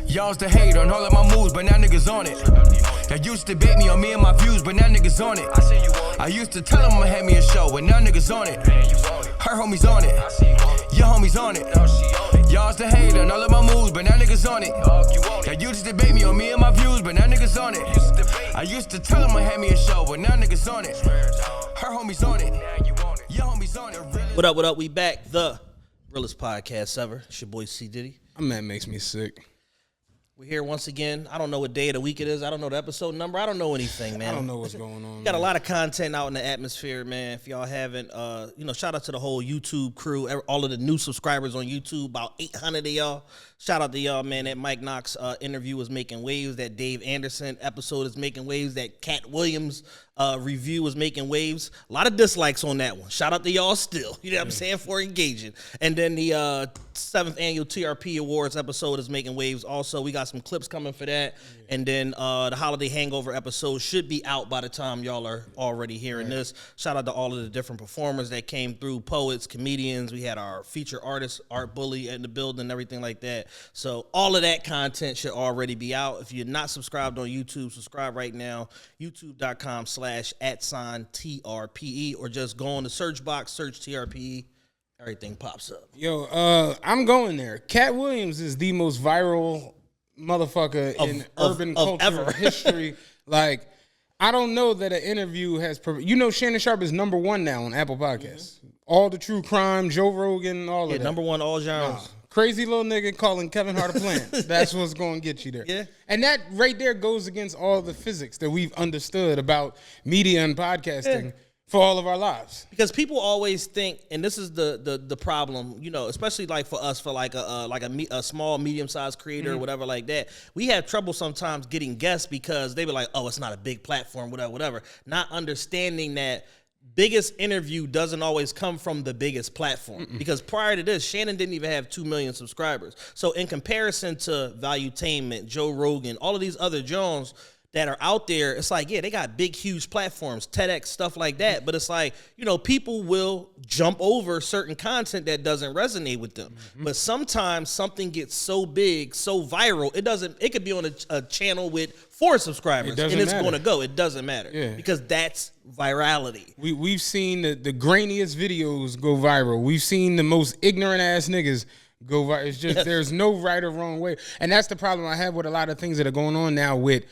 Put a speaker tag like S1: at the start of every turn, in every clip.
S1: Y'all's the hate on all of my moves, but now niggas on it. Y'all used to bait me on me and my views, but now niggas on it. I used to tell them I'ma have me a show, but now niggas on it. Her homies on it. Your homies on it. Y'all's the hate on all of my moves, but now niggas on it. Y'all used to debate me on me and my views, but now niggas on it. I used to tell them I had me a show, but now niggas on it. Her homies on it. Your homies on it.
S2: What up, what up? We back. The Realest Podcast Ever. It's your boy C. Diddy.
S3: Man, makes me sick.
S2: We're here once again. I don't know what day of the week it is. I don't know the episode number. I don't know anything, man.
S3: I don't know what's going on.
S2: Got a lot of content out in the atmosphere, man. If y'all haven't, shout out to the whole YouTube crew, all of the new subscribers on YouTube, about 800 of y'all. Shout out to y'all, man. That Mike Knox interview was making waves. That Dave Anderson episode is making waves. That Katt Williams review was making waves. A lot of dislikes on that one. Shout out to y'all still. You know what I'm saying? For engaging. And then the 7th annual TRP Awards episode is making waves. Also, we got some clips coming for that. And then the Holiday Hangover episode should be out by the time y'all are already hearing this. Shout out to all of the different performers that came through, poets, comedians. We had our feature artist, Art Bully, in the building and everything like that. So all of that content should already be out. If you're not subscribed on YouTube, subscribe right now. YouTube.com/@TRPE, or just go on the search box, search TRPE. Everything pops up.
S3: Yo, I'm going there. Katt Williams is the most viral motherfucker in urban culture history. Like, I don't know that an interview has... Shannon Sharp is #1 now on Apple Podcasts. Mm-hmm. All the true crime, Joe Rogan, all of that.
S2: #1 all genres.
S3: Crazy little nigga calling Kevin Hart a plant. That's what's going to get you there. Yeah. And that right there goes against all the physics that we've understood about media and podcasting for all of our lives.
S2: Because people always think, and this is the problem, especially like for us, for like a small, medium-sized creator or whatever like that, we have trouble sometimes getting guests because they be like, oh, it's not a big platform, whatever. Not understanding that biggest interview doesn't always come from the biggest platform. Because prior to this, Shannon didn't even have 2 million subscribers. So in comparison to Valuetainment, Joe Rogan, all of these other Jones that are out there, it's like, yeah, they got big, huge platforms, TEDx, stuff like that. But it's like, people will jump over certain content that doesn't resonate with them. But sometimes something gets so big, so viral, it could be on a channel with 4 subscribers and it's going to go. It doesn't matter because that's virality.
S3: We've seen the grainiest videos go viral. We've seen the most ignorant ass niggas go viral. It's just there's no right or wrong way. And that's the problem I have with a lot of things that are going on now with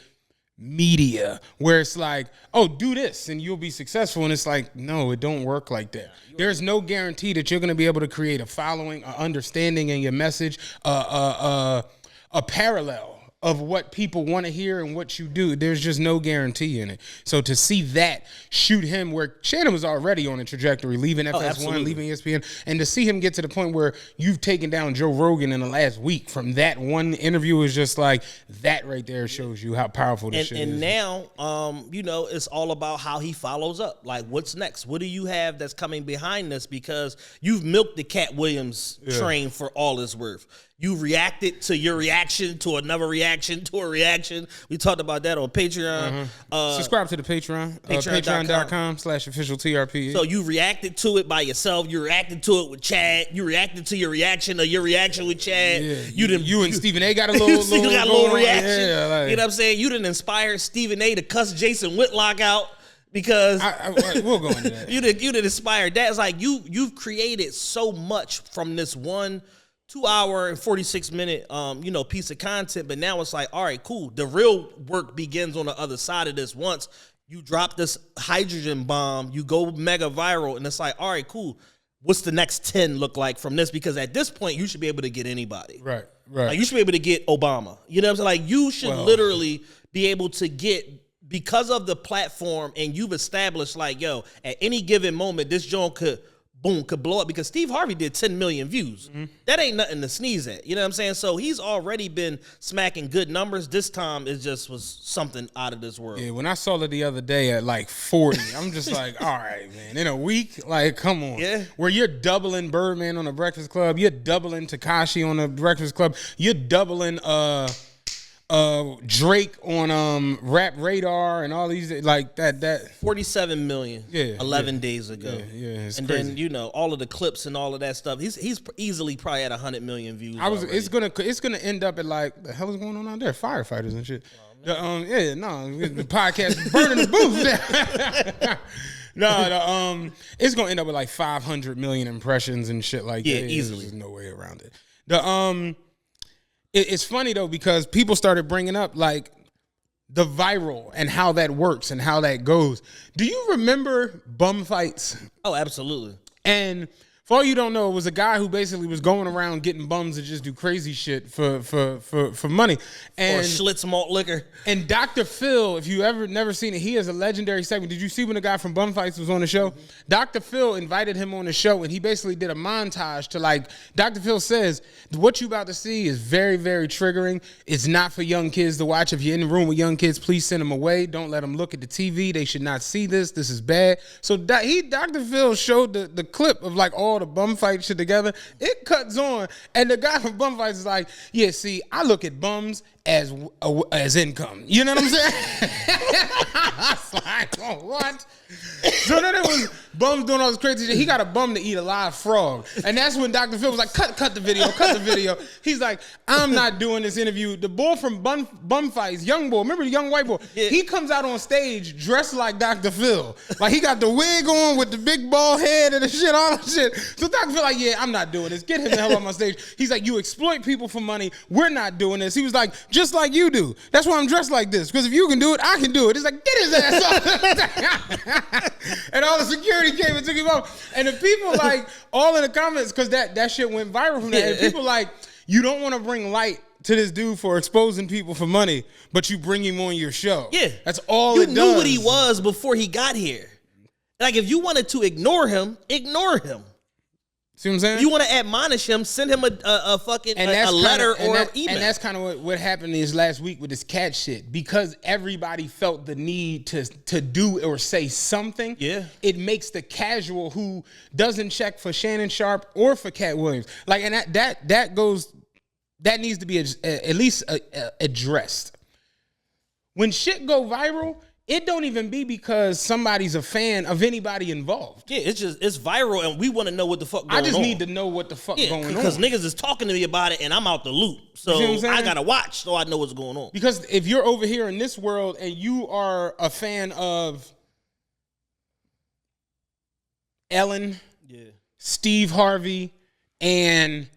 S3: media, where it's like, oh, do this and you'll be successful. And it's like, no, it don't work like that. There's no guarantee that you're going to be able to create a following, an understanding in your message, a parallel of what people want to hear and what you do. There's just no guarantee in it. So to see that shoot him where Shannon was already on a trajectory, leaving FS1, leaving ESPN, and to see him get to the point where you've taken down Joe Rogan in the last week from that one interview is just like, that right there shows you how powerful this shit is.
S2: And now, it's all about how he follows up. Like, what's next? What do you have that's coming behind this? Because you've milked the Katt Williams train for all it's worth. You reacted to your reaction to another reaction to a reaction. We talked about that on Patreon.
S3: Subscribe to the Patreon. Patreon.com/officialTRP.
S2: So you reacted to it by yourself. You reacted to it with Chad. You reacted to your reaction with Chad.
S3: Yeah, you and Stephen A. got a little
S2: reaction.
S3: Yeah, like,
S2: you know what I'm saying? You didn't inspire Stephen A. to cuss Jason Whitlock out. Because
S3: we'll go into that.
S2: you didn't inspire that. It's like you've created so much from this one 2-hour and 46-minute piece of content, but now it's like, all right, cool. The real work begins on the other side of this. Once you drop this hydrogen bomb, you go mega viral, and it's like, all right, cool. What's the next 10 look like from this? Because at this point, you should be able to get anybody.
S3: Right.
S2: Like, you should be able to get Obama. You know what I'm saying? Like, you should literally be able to get, because of the platform, and you've established, like, yo, at any given moment, this joint could blow up, because Steve Harvey did 10 million views. That ain't nothing to sneeze at. You know what I'm saying? So he's already been smacking good numbers. This time it just was something out of this world.
S3: Yeah, when I saw it the other day at like 40, I'm just like, all right, man. In a week, like, come on.
S2: Yeah.
S3: Where you're doubling Birdman on the Breakfast Club, you're doubling Tekashi on the Breakfast Club, you're doubling Drake on Rap Radar and all these like that
S2: 47 million.
S3: Yeah,
S2: 11 days ago.
S3: Yeah, it's
S2: and
S3: crazy.
S2: then all of the clips and all of that stuff. He's easily probably at 100 million views.
S3: It's gonna end up at like the hell is going on out there? Firefighters and shit. The podcast is burning the booth. It's gonna end up with like 500 million impressions and shit like that.
S2: Easily.
S3: There's no way around it. It's funny though because people started bringing up like the viral and how that works and how that goes. Do you remember bum fights?
S2: Oh, absolutely.
S3: And for all you don't know, it was a guy who basically was going around getting bums to just do crazy shit for money. And
S2: or Schlitz malt liquor.
S3: And Dr. Phil, if you ever never seen it, he has a legendary segment. Did you see when the guy from Bum Fights was on the show? Dr. Phil invited him on the show, and he basically did a montage to like, Dr. Phil says, what you about to see is very, very triggering. It's not for young kids to watch. If you're in the room with young kids, please send them away. Don't let them look at the TV. They should not see this. This is bad. So Dr. Phil showed the clip of like all the bum fight shit together. It cuts on, and the guy from Bum Fights is like, yeah, see, I look at bums as income. You know what I'm saying? I was like, oh, what? So then it was bums doing all this crazy shit. He got a bum to eat a live frog. And that's when Dr. Phil was like, cut the video. He's like, I'm not doing this interview. The boy from Bum Fights, young boy, remember the young white boy? Yeah. He comes out on stage dressed like Dr. Phil. Like he got the wig on with the big bald head and the shit, all that shit. So Dr. Phil like, yeah, I'm not doing this. Get him the hell off my stage. He's like, you exploit people for money. We're not doing this. He was like, just like you do. That's why I'm dressed like this. Because if you can do it, I can do it. It's like, get his ass off. And all the security came and took him off. And the people like, all in the comments, because that shit went viral from that. And people like, you don't want to bring light to this dude for exposing people for money, but you bring him on your show.
S2: Yeah.
S3: That's all it does.
S2: You knew what he was before he got here. Like, if you wanted to ignore him, ignore him.
S3: See what I'm saying?
S2: You want to admonish him, send him a fucking a letter or an email.
S3: And that's kind of what happened is last week with this cat shit. Because everybody felt the need to do or say something, it makes the casual who doesn't check for Shannon Sharp or for Katt Williams. Like, and that needs to be at least addressed. When shit go viral, it don't even be because somebody's a fan of anybody involved.
S2: Yeah, it's viral, and we want to know what the fuck going on.
S3: I just need to know what the fuck going on.
S2: Because niggas is talking to me about it, and I'm out the loop. So I got to watch so I know what's going on.
S3: Because if you're over here in this world and you are a fan of Ellen, Steve Harvey, and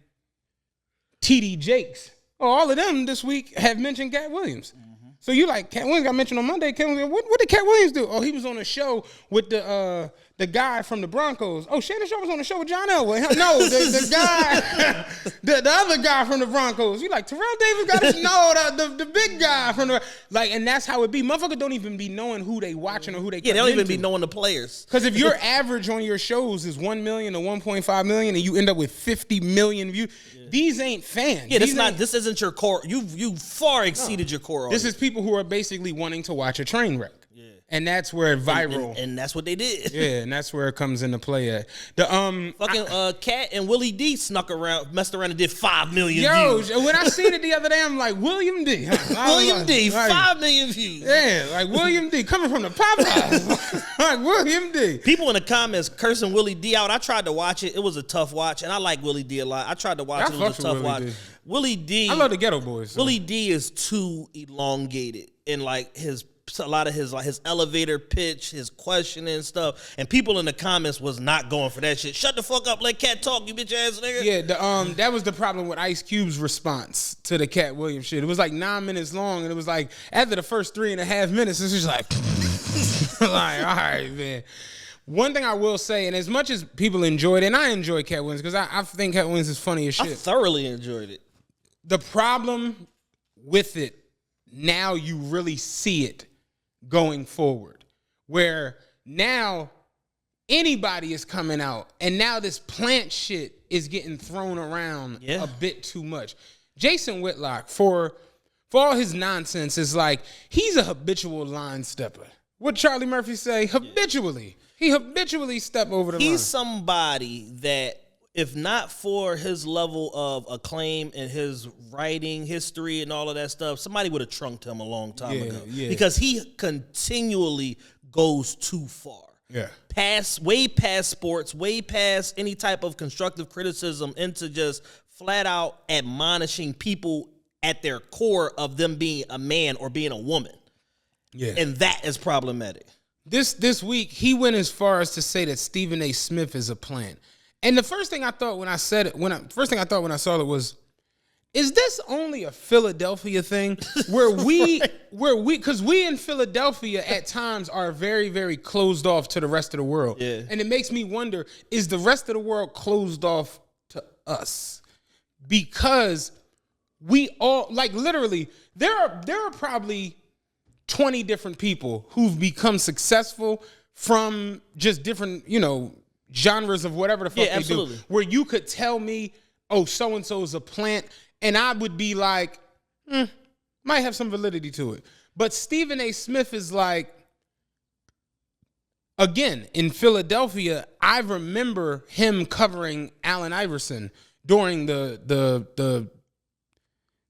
S3: T.D. Jakes, all of them this week have mentioned Katt Williams. So you like, Katt Williams got mentioned on Monday. Katt Williams, what did Katt Williams do? Oh, he was on a show with the guy from the Broncos. Oh, Shannon Sharp was on the show with John Elway. No, the guy, the other guy from the Broncos. You like, Terrell Davis got his, no, the big guy from the, like, and that's how it be. Motherfuckers don't even be knowing who they watching or who they
S2: they don't even be knowing the players.
S3: Because if your average on your shows is 1 million or 1.5 million and you end up with 50 million views, these ain't fans.
S2: Yeah, this isn't your core. You far exceeded your core audience.
S3: This is people who are basically wanting to watch a train wreck. Yeah. And that's where viral.
S2: And that's what they did.
S3: Yeah, and that's where it comes into play at.
S2: Katt and Willie D messed around and did 5 million views.
S3: Yo, when I seen it the other day, I'm like, William D.
S2: William D, 5 million views.
S3: Yeah, like William D coming from the Popeyes. Like William D.
S2: People in the comments cursing Willie D out. I tried to watch it. It was a tough watch, and I like Willie D a lot. I tried to watch it. It was a tough watch. Willie D.
S3: I love the Ghetto Boys. So.
S2: Willie D is too elongated in like a lot of his elevator pitch, his questioning and stuff, and people in the comments was not going for that shit. Shut the fuck up, let Katt talk, you bitch ass nigga.
S3: Yeah, that was the problem with Ice Cube's response to the Katt Williams shit. It was like 9 minutes long, and it was like after the first 3.5 minutes, it's just like, like, all right, man. One thing I will say, and as much as people enjoyed it, and I enjoy Katt Williams because I think Katt Williams is funny as shit.
S2: I thoroughly enjoyed it.
S3: The problem with it, now you really see it going forward, where now anybody is coming out, and now this plant shit is getting thrown around a bit too much. Jason Whitlock, for all his nonsense, is like, he's a habitual line stepper. What Charlie Murphy say? Habitually. He habitually step over the line.
S2: He's somebody that if not for his level of acclaim and his writing history and all of that stuff, somebody would have trunked him a long time ago. Yeah. Because he continually goes too far.
S3: Yeah.
S2: Way past sports, way past any type of constructive criticism, into just flat out admonishing people at their core of them being a man or being a woman.
S3: Yeah.
S2: And that is problematic.
S3: This week, he went as far as to say that Stephen A. Smith is a plant. And the first thing I thought when I said it, when I saw it was, is this only a Philadelphia thing because we in Philadelphia at times are very, very closed off to the rest of the world.
S2: Yeah.
S3: And it makes me wonder, is the rest of the world closed off to us? Because we all, like, literally, there are probably 20 different people who've become successful from just different, genres of whatever the fuck they
S2: absolutely.
S3: do, where you could tell me, oh, so-and-so is a plant, and I would be like, might have some validity to it. But Stephen A. Smith is like, again, in Philadelphia, I remember him covering Allen Iverson during the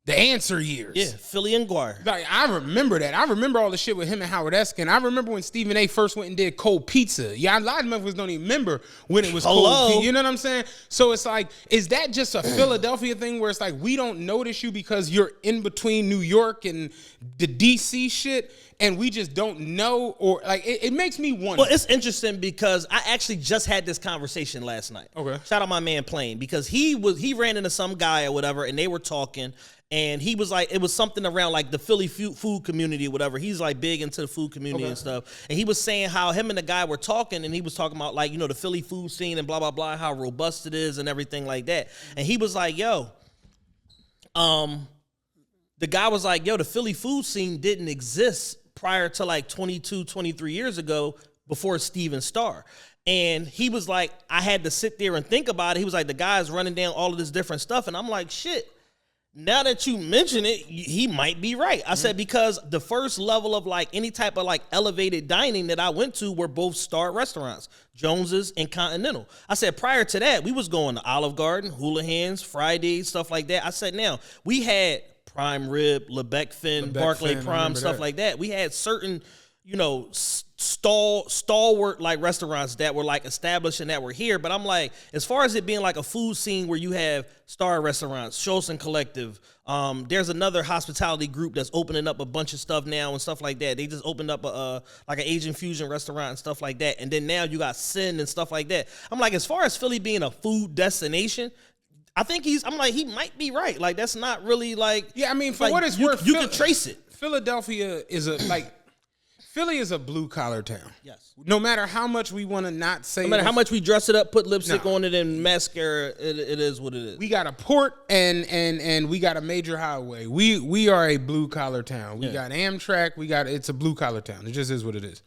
S3: answer years.
S2: Yeah, Philly and Guire.
S3: Like, I remember that. I remember all the shit with him and Howard Eskin. I remember when Stephen A. first went and did cold pizza. Yeah, a lot of motherfuckers don't even remember when it was cold pizza. You know what I'm saying? So it's like, is that just a Philadelphia thing where it's like, we don't notice you because you're in between New York and the DC shit, and we just don't know? Or like, it makes me wonder.
S2: Well, it's interesting because I actually just had this conversation last night.
S3: Okay.
S2: Shout out my man Plane, because he ran into some guy or whatever, and they were talking. And he was like, it was something around like the Philly food community or whatever. He's like big into the food community and stuff. And he was saying how him and the guy were talking, and he was talking about like, the Philly food scene and blah, blah, blah, how robust it is and everything like that. And he was like, the guy was like, the Philly food scene didn't exist prior to like 22, 23 years ago before Steven Starr. And he was like, I had to sit there and think about it. He was like, the guy's running down all of this different stuff. And I'm like, shit. Now that you mention it, he might be right. I said, because the first level of like any type of like elevated dining that I went to were both star restaurants, Jones's and Continental. I said, prior to that, we was going to Olive Garden, Houlihan's, Fridays, stuff like that. I said, now we had Prime Rib, Lebec Fin, Barclay Prime, stuff like that. We had certain, stalwart like restaurants that were like established and that were here. But I'm like, as far as it being like a food scene where you have star restaurants, Scholson Collective, there's another hospitality group that's opening up a bunch of stuff now and stuff like that. They just opened up like an Asian fusion restaurant and stuff like that. And then now you got Sin and stuff like that. I'm like, as far as Philly being a food destination, I think he might be right. Like, that's not really like,
S3: yeah, I mean, for
S2: like,
S3: what it's worth,
S2: you can trace it.
S3: Philadelphia is Philly is a blue collar town.
S2: Yes.
S3: No matter how much we want to not say,
S2: no matter how much we dress it up, put lipstick on it and mascara, it is what it is.
S3: We got a port and we got a major highway. We are a blue collar town. We got Amtrak. It's a blue collar town. It just is what it is.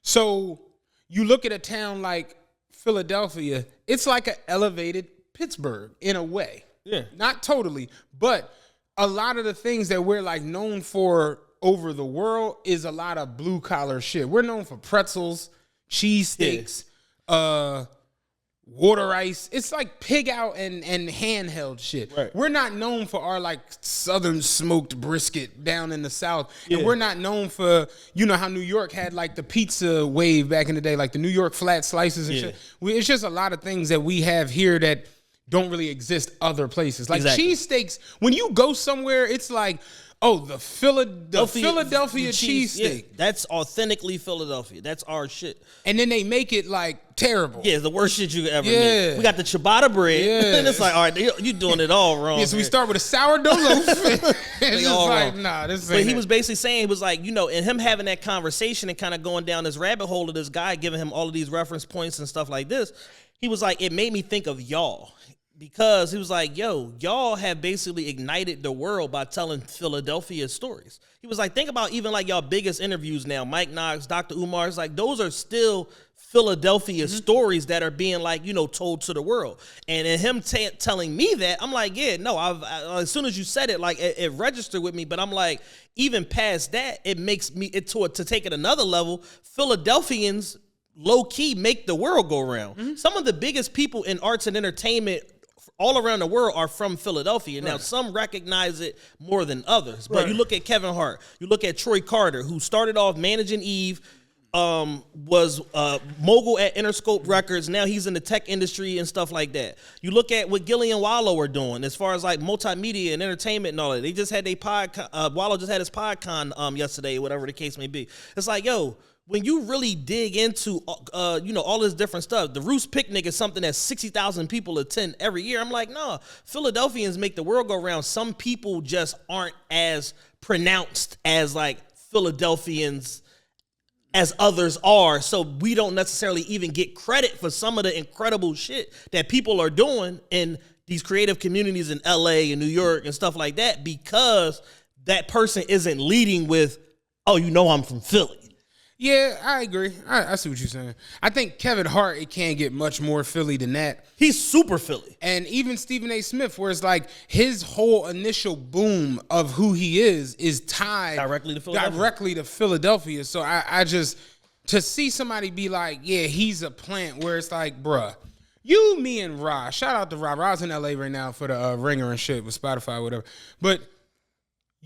S3: So you look at a town like Philadelphia, it's like an elevated Pittsburgh in a way.
S2: Yeah. Not
S3: totally, but a lot of the things that we're like known for over the world is a lot of blue collar shit. We're known for pretzels, cheesesteaks, water ice. It's like pig out and handheld shit.
S2: Right.
S3: We're not known for our like southern smoked brisket down in the South. Yeah. And we're not known for, how New York had like the pizza wave back in the day, like the New York flat slices and shit. It's just a lot of things that we have here that don't really exist other places. Like cheesesteaks, when you go somewhere, it's like, oh, the Philadelphia cheesesteak.
S2: Yeah, that's authentically Philadelphia. That's our shit.
S3: And then they make it like terrible.
S2: Yeah, the worst shit you could ever make. We got the ciabatta bread.
S3: Yeah.
S2: And it's like, all right, you're doing it all wrong.
S3: Yeah, so we start with a sourdough loaf. It's just like, nah, this ain't.
S2: But he was basically saying, he was like, and him having that conversation and kind of going down this rabbit hole of this guy giving him all of these reference points and stuff like this, he was like, it made me think of y'all. Because he was like, y'all have basically ignited the world by telling Philadelphia stories. He was like, think about even like y'all biggest interviews now, Mike Knox, Dr. Umar. It's like, those are still Philadelphia stories that are being like, told to the world. And in him telling me that, I'm like, as soon as you said it, like it registered with me. But I'm like, even past that, it makes me, to take it another level, Philadelphians low key make the world go round. Some of the biggest people in arts and entertainment all around the world are from Philadelphia. Now, some recognize it more than others. But you look at Kevin Hart, you look at Troy Carter, who started off managing Eve, was mogul at Interscope Records. Now he's in the tech industry and stuff like that. You look at what Gilly and Wallow are doing as far as like multimedia and entertainment and all that. They just had their Wallow just had his PodCon yesterday, whatever the case may be. It's like, yo, when you really dig into, all this different stuff, the Roost Picnic is something that 60,000 people attend every year. I'm like, no, Philadelphians make the world go round. Some people just aren't as pronounced as like Philadelphians as others are. So we don't necessarily even get credit for some of the incredible shit that people are doing in these creative communities in LA and New York and stuff like that, because that person isn't leading with, oh, I'm from Philly.
S3: Yeah, I agree. I see what you're saying. I think Kevin Hart, it can't get much more Philly than that.
S2: He's super Philly.
S3: And even Stephen A. Smith, where it's like his whole initial boom of who he is tied
S2: directly to
S3: Philadelphia. So I just, to see somebody be like, yeah, he's a plant, where it's like, bruh, you, me, and Ra, shout out to Ra. Ra's in LA right now for the Ringer and shit with Spotify, whatever. But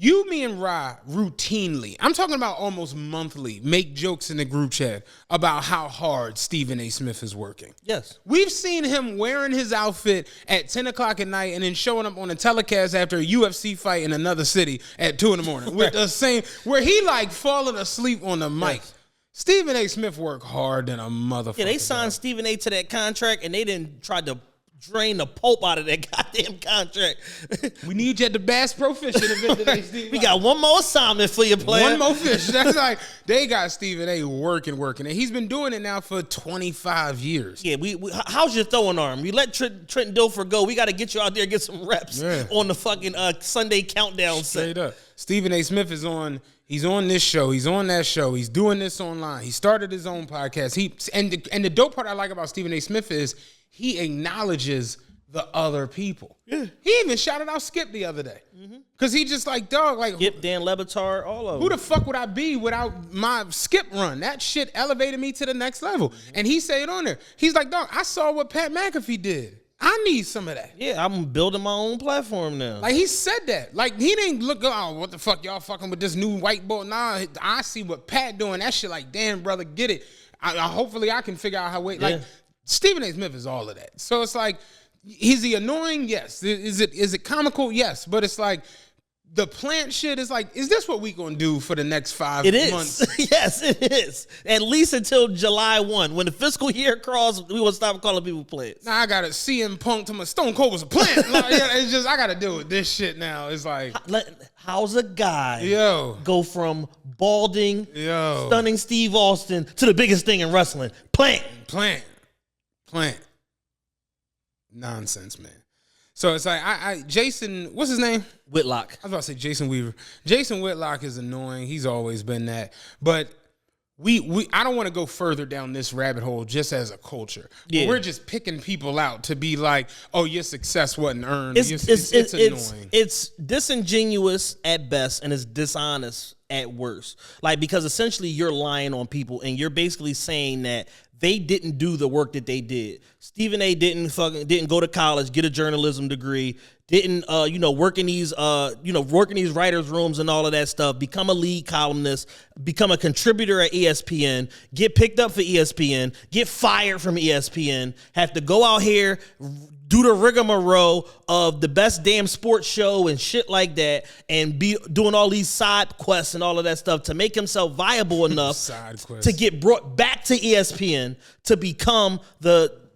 S3: you, me, and Ra routinely, I'm talking about almost monthly, make jokes in the group chat about how hard Stephen A. Smith is working.
S2: Yes.
S3: We've seen him wearing his outfit at 10 o'clock at night and then showing up on a telecast after a UFC fight in another city at 2 in the morning with the same, where he like falling asleep on the mic. Yes. Stephen A. Smith worked hard than a motherfucker.
S2: Yeah, they signed Stephen A. to that contract and they didn't try to drain the pulp out of that goddamn contract.
S3: We need you at the Bass Pro Fishing event today, Steve.
S2: We got one more assignment for you, player.
S3: One more fish. That's like, they got Stephen A. working. And he's been doing it now for 25 years.
S2: Yeah, we how's your throwing arm? You let Trenton Dilfer go. We got to get you out there and get some reps on the fucking Sunday countdown set.
S3: Straight up. Stephen A. Smith is on... He's on this show. He's on that show. He's doing this online. He started his own podcast. And the dope part I like about Stephen A. Smith is he acknowledges the other people. Yeah. He even shouted out Skip the other day. Because he just like, dog, like...
S2: Skip, Dan Lebatard, all of them.
S3: Who the fuck would I be without my Skip run? That shit elevated me to the next level. And he said on there, he's like, dog, I saw what Pat McAfee did. I need some of that.
S2: Yeah, I'm building my own platform now.
S3: Like, he said that. Like, he didn't look, oh, what the fuck, y'all fucking with this new white boy? Nah, I see what Pat doing. That shit like, damn, brother, get it. Hopefully I can figure out how, like, Stephen A. Smith is all of that. So it's like, is he annoying? Yes. Is it comical? Yes. But it's like, the plant shit is like, is this what we gonna do for the next 5 months?
S2: It is. Yes, it is. At least until July 1. When the fiscal year crosses, we will stop calling people plants.
S3: Now I got a CM Punk to my Stone Cold was a plant. Like, yeah, it's just, I got to deal with this shit now. It's like,
S2: how's a guy
S3: go
S2: from balding, stunning Steve Austin to the biggest thing in wrestling? Plant.
S3: Nonsense, man. So it's like, Jason, what's his name?
S2: Whitlock.
S3: I was about to say Jason Weaver. Jason Whitlock is annoying. He's always been that. But I don't want to go further down this rabbit hole just as a culture. Yeah. We're just picking people out to be like, oh, your success wasn't earned. It's annoying.
S2: It's disingenuous at best and it's dishonest at worst. Like, because essentially you're lying on people and you're basically saying that they didn't do the work that they did. Stephen A. didn't go to college, get a journalism degree, didn't work in these writers' rooms and all of that stuff, become a lead columnist, become a contributor at ESPN, get picked up for ESPN, get fired from ESPN, have to go out here, do the rigmarole of the best damn sports show and shit like that, and be doing all these side quests and all of that stuff to make himself viable enough to get brought back to ESPN to become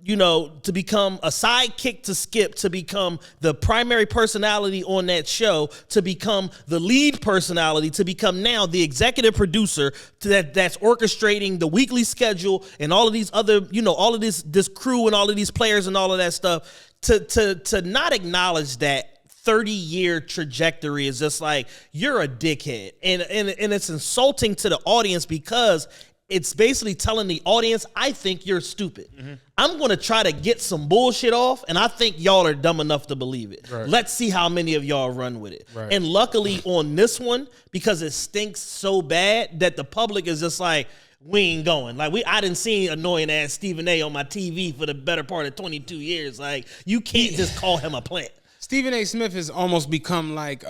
S2: to become a sidekick to Skip, to become the primary personality on that show, to become the lead personality, to become now the executive producer that's orchestrating the weekly schedule and all of these other, all of this crew and all of these players and all of that stuff. To not acknowledge that 30-year trajectory is just like, you're a dickhead. And it's insulting to the audience because it's basically telling the audience, I think you're stupid. Mm-hmm. I'm going to try to get some bullshit off, and I think y'all are dumb enough to believe it. Right. Let's see how many of y'all run with it. Right. And luckily on this one, because it stinks so bad that the public is just like, we ain't going. Like I didn't see annoying ass Stephen A on my TV for the better part of 22 years. Like you can't just call him a plant.
S3: Stephen A. Smith has almost become like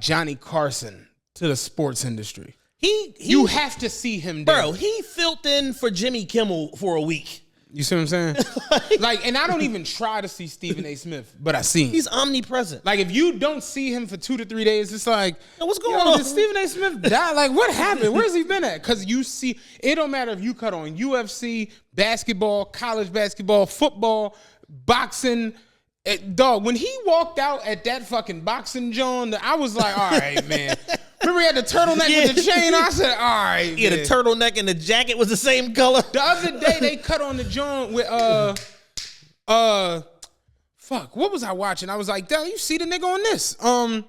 S3: Johnny Carson to the sports industry. You have to see him there.
S2: Bro, he filled in for Jimmy Kimmel for a week.
S3: You see what I'm saying? And I don't even try to see Stephen A. Smith, but I see him.
S2: He's omnipresent.
S3: Like, if you don't see him for 2 to 3 days, it's like,
S2: what's going on?
S3: Did Stephen A. Smith die? Like, what happened? Where's he been at? Because you see, it don't matter if you cut on UFC, basketball, college basketball, football, boxing. Dog, when he walked out at that fucking boxing joint, I was like, all right, man. Remember he had the turtleneck with the chain? I said, all right,
S2: yeah, the turtleneck and the jacket was the same color.
S3: The other day, they cut on the joint with, fuck, what was I watching? I was like, damn, you see the nigga on this? What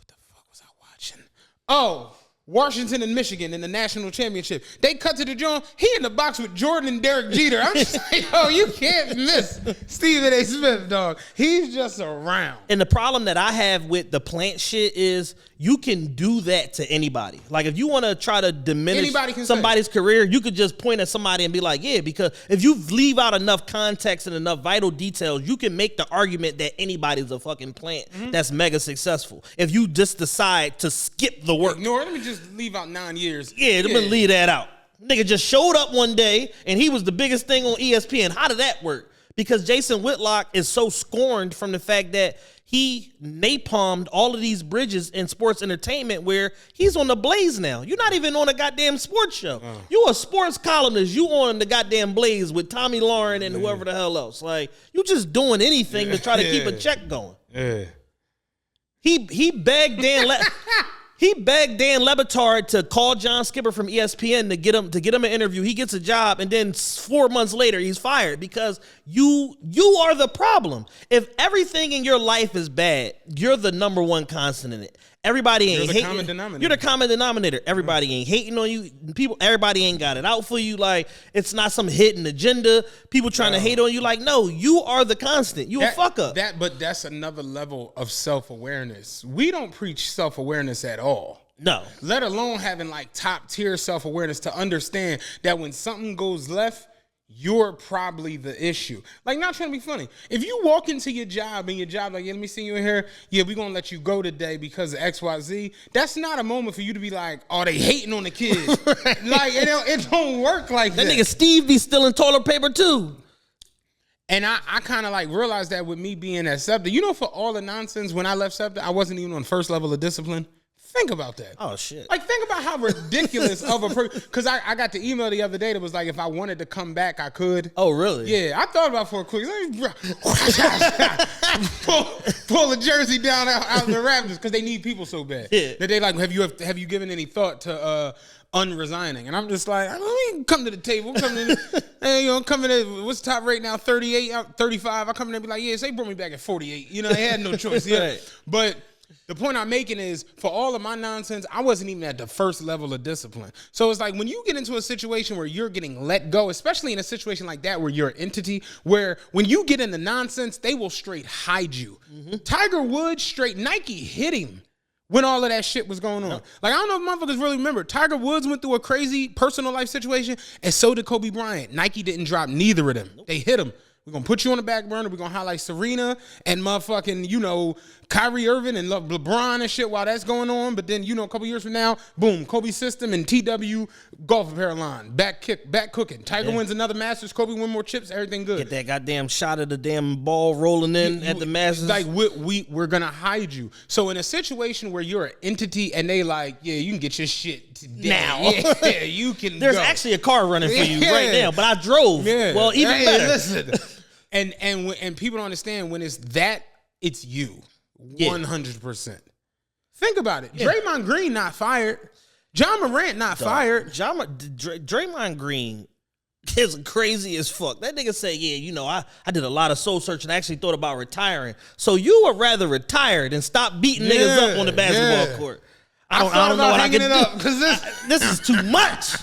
S3: the fuck was I watching? Oh, Washington and Michigan in the national championship. They cut to the joint. He in the box with Jordan and Derek Jeter. I'm just like, yo, you can't miss Stephen A. Smith, dog. He's just around.
S2: And the problem that I have with the plant shit is you can do that to anybody. Like if you want to try to diminish somebody's career, you could just point at somebody and be like, yeah, because if you leave out enough context and enough vital details, you can make the argument that anybody's a fucking plant that's mega successful. If you just decide to skip the work.
S3: Ignore, let me just leave out 9 years.
S2: Yeah, let me leave that out. Nigga just showed up one day and he was the biggest thing on ESPN. How did that work? Because Jason Whitlock is so scorned from the fact that he napalmed all of these bridges in sports entertainment where he's on the Blaze now. You're not even on a goddamn sports show. You a sports columnist. You on the goddamn Blaze with Tommy Lauren and whoever the hell else. Like, you just doing anything to try to keep a check going.
S3: Yeah.
S2: He begged Dan He begged Dan Le Batard to call John Skipper from ESPN to get him an interview. He gets a job, and then 4 months later, he's fired because you are the problem. If everything in your life is bad, you're the number one constant in it. Everybody ain't hating. You're the common denominator. Everybody ain't hating on you. Everybody ain't got it out for you. Like, it's not some hidden agenda. People trying to hate on you. Like, no, you are the constant. You a fuck up.
S3: But that's another level of self-awareness. We don't preach self-awareness at all.
S2: No.
S3: Let alone having like top tier self-awareness to understand that when something goes left, you're probably the issue. Like, not trying to be funny. If you walk into your job and your job like, yeah, let me see you in here. Yeah, we're going to let you go today because of XYZ. That's not a moment for you to be like, oh, they hating on the kids. Like, it don't work like that.
S2: That nigga Steve be stealing toilet paper too.
S3: And I kind of like realized that with me being at SEPTA. You know, for all the nonsense, when I left SEPTA, I wasn't even on first level of discipline. Think about that.
S2: Oh, shit.
S3: Like, think about how ridiculous of a person. Because I got the email the other day that was like, if I wanted to come back, I could.
S2: Oh, really?
S3: Yeah, I thought about it for a quick. pull the jersey down out of the Raptors because they need people so bad.
S2: Yeah.
S3: That they like, have you given any thought to unresigning? And I'm just like, let me come to the table. Come in, hey, you know, coming in, what's the top rate now? 38, 35. I come in and be like, yes, they brought me back at 48. You know, they had no choice. Yeah.
S2: Right.
S3: But the point I'm making is, for all of my nonsense, I wasn't even at the first level of discipline. So it's like when you get into a situation where you're getting let go, especially in a situation like that where you're an entity, where when you get into nonsense, they will straight hide you. Tiger Woods, straight Nike hit him when all of that shit was going on. Like, I don't know if motherfuckers really remember. Tiger Woods went through a crazy personal life situation, and so did Kobe Bryant. Nike didn't drop neither of them. They hit him. We're going to put you on the back burner. We're going to highlight Serena and motherfucking, you know, Kyrie Irving and LeBron and shit while that's going on. But then, you know, a couple years from now, boom, Kobe system and TW golf apparel line. Back cooking. Tiger wins another Masters. Kobe win more chips. Everything good.
S2: Get that goddamn shot of the damn ball rolling in at the Masters.
S3: Like, we're going to hide you. So in a situation where you're an entity and they like, yeah, you can get your shit today. Now. Yeah, you can
S2: There's
S3: go.
S2: actually a car running for you right now, but I drove. Yeah. Well, even better.
S3: Listen. And people don't understand when it's that, it's you. 100%. Think about it. Draymond Green not fired. John Morant not fired.
S2: Draymond Green is crazy as fuck. That nigga say, yeah, you know, I did a lot of soul searching. I actually thought about retiring. So you would rather retire than stop beating niggas up on the basketball court. I don't know what I can do.
S3: Because
S2: this is too much.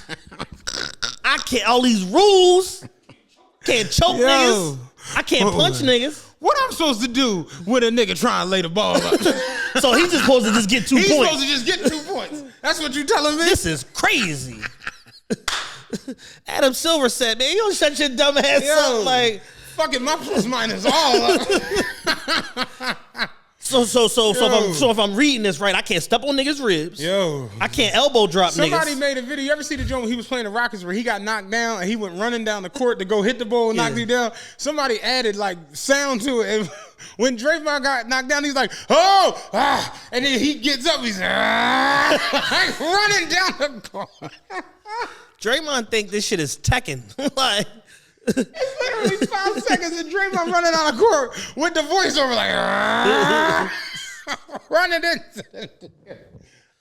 S2: I can't, all these rules. Can't choke niggas. I can't punch niggas.
S3: What I'm supposed to do when a nigga trying to lay the ball up?
S2: So he's just supposed to just get 2 points.
S3: He's supposed to just get 2 points. That's what you telling me?
S2: This is crazy. Adam Silver said, man, you don't shut your dumb ass up. Like,
S3: fucking my plus minus all up.
S2: So if I'm reading this right, I can't step on niggas' ribs.
S3: Yo.
S2: I can't elbow drop niggas.
S3: Somebody made a video. You ever see the joint when he was playing the Rockets where he got knocked down and he went running down the court to go hit the ball and knock you down? Somebody added like sound to it. And when Draymond got knocked down, he's like, oh, ah. And then he gets up, he's like running down the court.
S2: Draymond think this shit is Tekken. Like,
S3: it's literally 5 seconds and Draymond running on the court with the voiceover like running into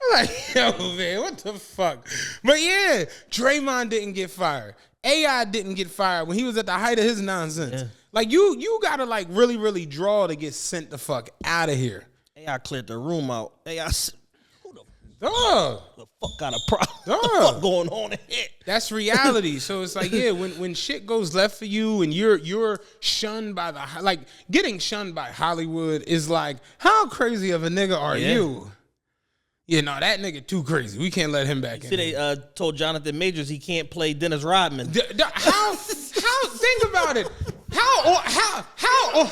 S3: I'm like, yo, man, what the fuck? But yeah, Draymond didn't get fired. AI didn't get fired when he was at the height of his nonsense. Yeah. Like, you gotta like really, really draw to get sent the fuck out of here.
S2: AI cleared the room out. AI
S3: Dog.
S2: The fuck kind of problem? What the fuck going on in here?
S3: That's reality. So it's like, yeah, when shit goes left for you and you're shunned by getting shunned by Hollywood is like, how crazy of a nigga are you? Yeah, no, that nigga too crazy. We can't let him back in.
S2: See, they told Jonathan Majors he can't play Dennis Rodman.
S3: How think about it. How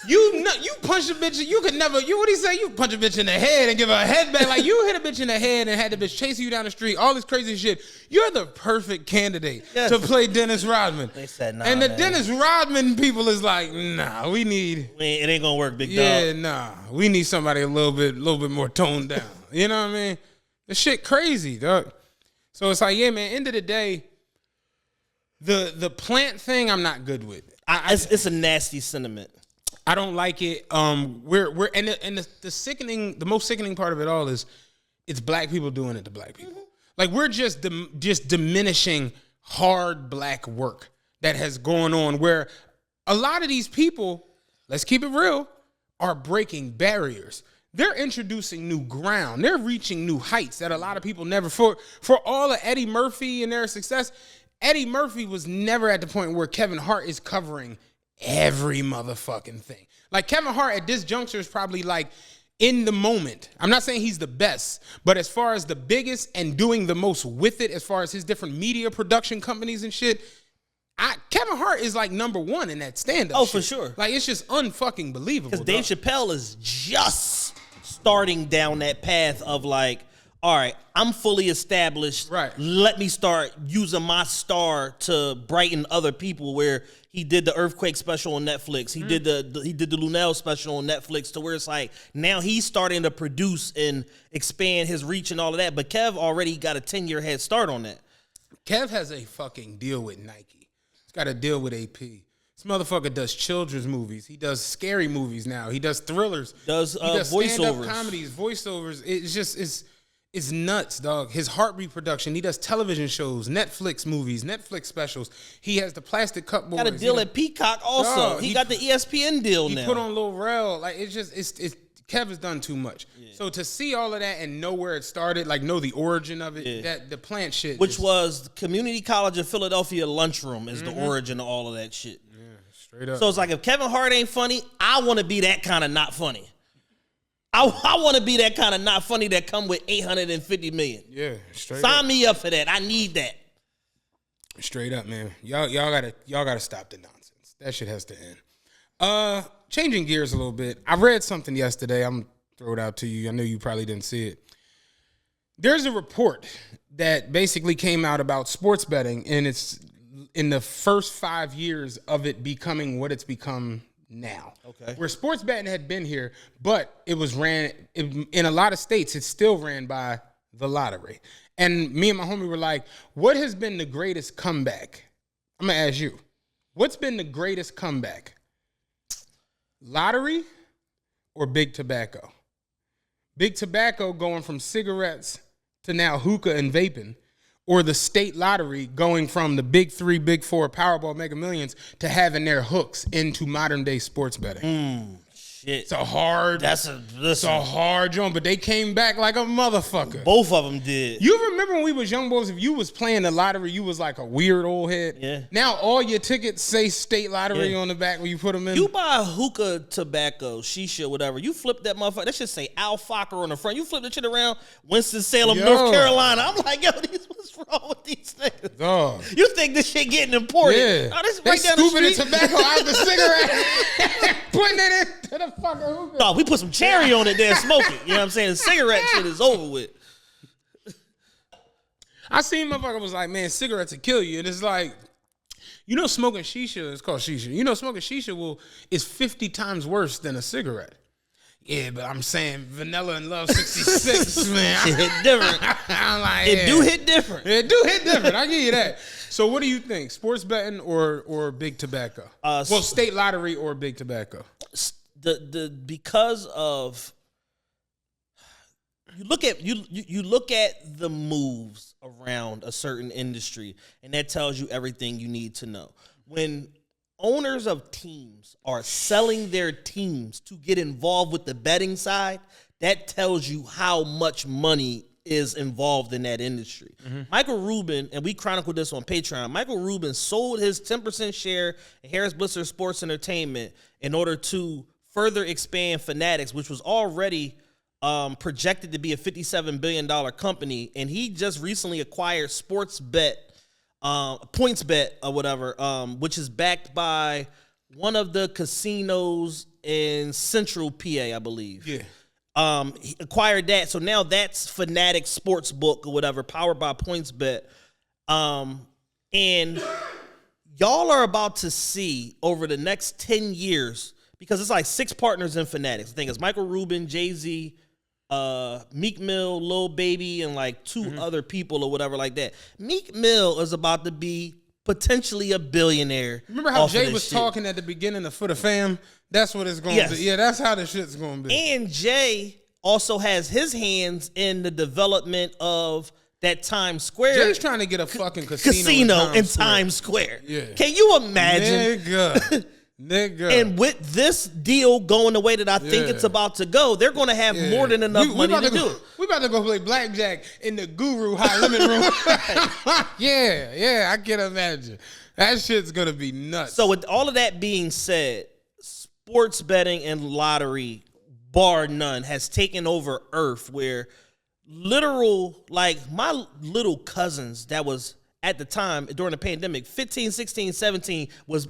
S3: you punch a bitch, you could never, what he say? You punch a bitch in the head and give her a headbang. Like, you hit a bitch in the head and had the bitch chasing you down the street, all this crazy shit. You're the perfect candidate to play Dennis Rodman.
S2: They said, nah,
S3: and the
S2: man.
S3: Dennis Rodman people is like, nah, it
S2: ain't gonna work, big dog.
S3: Yeah, nah, we need somebody a little bit more toned down. You know what I mean? The shit crazy, dog. So it's like, yeah, man, end of the day, the plant thing I'm not good with.
S2: It's a nasty sentiment.
S3: I don't like it. We're and the most sickening part of it all is it's black people doing it to black people. Mm-hmm. Like, we're just diminishing hard black work that has gone on, where a lot of these people, let's keep it real, are breaking barriers. They're introducing new ground. They're reaching new heights that a lot of people never. For all of Eddie Murphy and their success, Eddie Murphy was never at the point where Kevin Hart is covering every motherfucking thing. Like, Kevin Hart at this juncture is probably like in the moment. I'm not saying he's the best, but as far as the biggest and doing the most with it, as far as his different media production companies and shit, Kevin Hart is like number one in that stand-up shit.
S2: For sure.
S3: Like, it's just unfucking believable.
S2: Because Dave Chappelle is just starting down that path of like, all right, I'm fully established.
S3: Right.
S2: Let me start using my star to brighten other people. Where he did the earthquake special on Netflix, he did the Lunel special on Netflix, to where it's like now he's starting to produce and expand his reach and all of that. But Kev already got a 10-year head start on that.
S3: Kev has a fucking deal with Nike. He's got a deal with AP. This motherfucker does children's movies. He does scary movies now. He does thrillers. He does
S2: voiceovers,
S3: stand-up comedies, voiceovers. It's nuts, dog. His heart reproduction. He does television shows, Netflix movies, Netflix specials. He has the plastic cup boys.
S2: Got a deal at Peacock also. Dog, he got the ESPN deal now.
S3: He put on Lil Rel. Like, it's Kev has done too much. Yeah. So to see all of that and know where it started, like know the origin of it, that the plant shit.
S2: Which was Community College of Philadelphia lunchroom is the origin of all of that shit.
S3: Yeah, straight up.
S2: So it's like, if Kevin Hart ain't funny, I want to be that kind of not funny. I want to be that kind of not funny that come with $850 million.
S3: Yeah, straight
S2: Sign
S3: up.
S2: me up for that. I need that.
S3: Straight up, man. Y'all gotta stop the nonsense. That shit has to end. Changing gears a little bit. I read something yesterday. I'm gonna throw it out to you. I know you probably didn't see it. There's a report that basically came out about sports betting, and it's in the first 5 years of it becoming what it's become now. Okay. Where sports betting had been here, but it was in a lot of states, it's still ran by the lottery. And me and my homie were like, what has been the greatest comeback? I'm going to ask you. What's been the greatest comeback? Lottery or big tobacco? Big tobacco going from cigarettes to now hookah and vaping, or the state lottery going from the big 3, big 4 Powerball Mega Millions to having their hooks into modern day sports betting.
S2: shit.
S3: It's a hard joint, but they came back like a motherfucker.
S2: Both of them did.
S3: You remember when we was young boys, if you was playing the lottery, you was like a weird old head.
S2: Yeah.
S3: Now all your tickets say state lottery on the back when you put them in.
S2: You buy a hookah, tobacco, shisha, whatever. You flip that motherfucker. That should say Al Fokker on the front. You flip that shit around, Winston-Salem, North Carolina. I'm like, yo, what's wrong with these niggas?
S3: Dog.
S2: You think this shit getting imported?
S3: Yeah.
S2: Oh, this
S3: They
S2: right down the
S3: scooping the
S2: street.
S3: tobacco out the cigarette, putting it into the fucking hookah.
S2: No, we put some cherry on it there and smoke it. You know what I'm saying? The cigarette shit is over with.
S3: I seen motherfucker was like, man, cigarettes will kill you. And it's like, you know, smoking shisha is called shisha. You know, smoking shisha is 50 times worse than a cigarette. Yeah, but I'm saying Vanilla and Love 66, man.
S2: It hit different.
S3: I'm like,
S2: It do hit different.
S3: It do hit different. I give you that. So what do you think? Sports betting or big tobacco? Well, state lottery or big tobacco?
S2: Because of you look at the moves around a certain industry, and that tells you everything you need to know. When owners of teams are selling their teams to get involved with the betting side, that tells you how much money is involved in that industry. Mm-hmm. Michael Rubin, and we chronicled this on Patreon, Michael Rubin sold his 10% share in Harris Blitzer Sports Entertainment in order to further expand Fanatics, which was already projected to be a $57 billion company. And he just recently acquired PointsBet or whatever, which is backed by one of the casinos in Central PA, I believe. Yeah. He acquired that. So now that's Fanatics Sportsbook or whatever, powered by PointsBet. And y'all are about to see over the next 10 years, because it's like 6 partners in Fanatics. I think it's Michael Rubin, Jay-Z, Meek Mill, Lil Baby, and like 2 other people or whatever like that. Meek Mill is about to be potentially a billionaire.
S3: Remember how Jay was talking at the beginning of For the Fam? That's what it's going to be. Yeah, that's how the shit's going to be.
S2: And Jay also has his hands in the development of that Times Square.
S3: Jay's trying to get a fucking casino
S2: in Times Square.
S3: Yeah.
S2: Can you imagine?
S3: Nigga.
S2: And with this deal going the way that I think it's about to go, they're going to have more than enough money to do it.
S3: We about to go play blackjack in the Guru High Limit Room. Yeah, I can imagine. That shit's going to be nuts.
S2: So with all of that being said, sports betting and lottery, bar none, has taken over Earth, where like my little cousins that was at the time during the pandemic, 15, 16, 17, was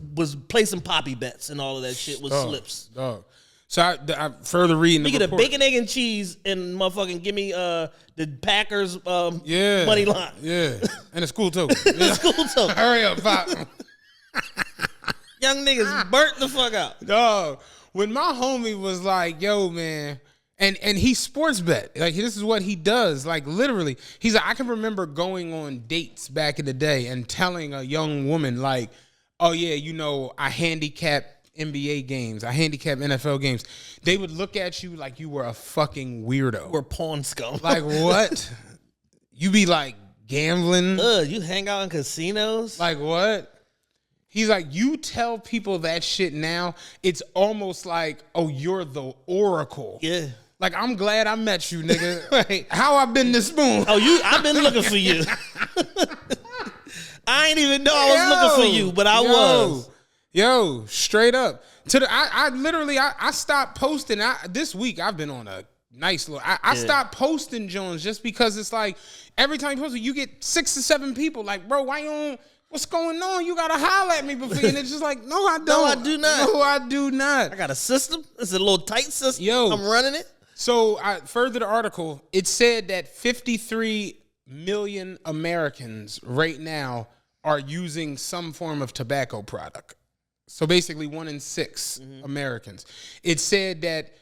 S2: placing poppy bets and all of that shit was slips.
S3: Dog. So I further reading the report.
S2: Get a bacon, egg, and cheese and motherfucking give me the Packers money line.
S3: Yeah, and a school token.
S2: School token.
S3: Hurry up, Pop.
S2: Young niggas burnt the fuck out.
S3: Dog, when my homie was like, yo, man, and he sports bet. Like, this is what he does. Like, literally. He's like, I can remember going on dates back in the day and telling a young woman, like, oh, yeah, you know, I handicap NBA games. I handicap NFL games. They would look at you like you were a fucking weirdo.
S2: Or pawn scum.
S3: Like, what? You be, like, gambling?
S2: You hang out in casinos?
S3: Like, what? He's like, you tell people that shit now, it's almost like, oh, you're the oracle.
S2: Yeah.
S3: Like, I'm glad I met you, nigga. Right. How I been this spoon?
S2: Oh, I've been looking for you. I ain't even know I was looking for you, but I was.
S3: Yo, straight up. I stopped posting. This week, I've been on a nice little. I stopped posting Jones just because it's like, every time you post it, you get 6 to 7 people. Like, bro, why you don't? What's going on? You gotta holler at me before. And it's just like, no, I don't.
S2: No, I do not.
S3: No, I do not.
S2: I got a system. It's a little tight system.
S3: Yo,
S2: I'm running it.
S3: So, further the article, it said that 53 million Americans right now are using some form of tobacco product. So basically 1 in 6 Americans. It said that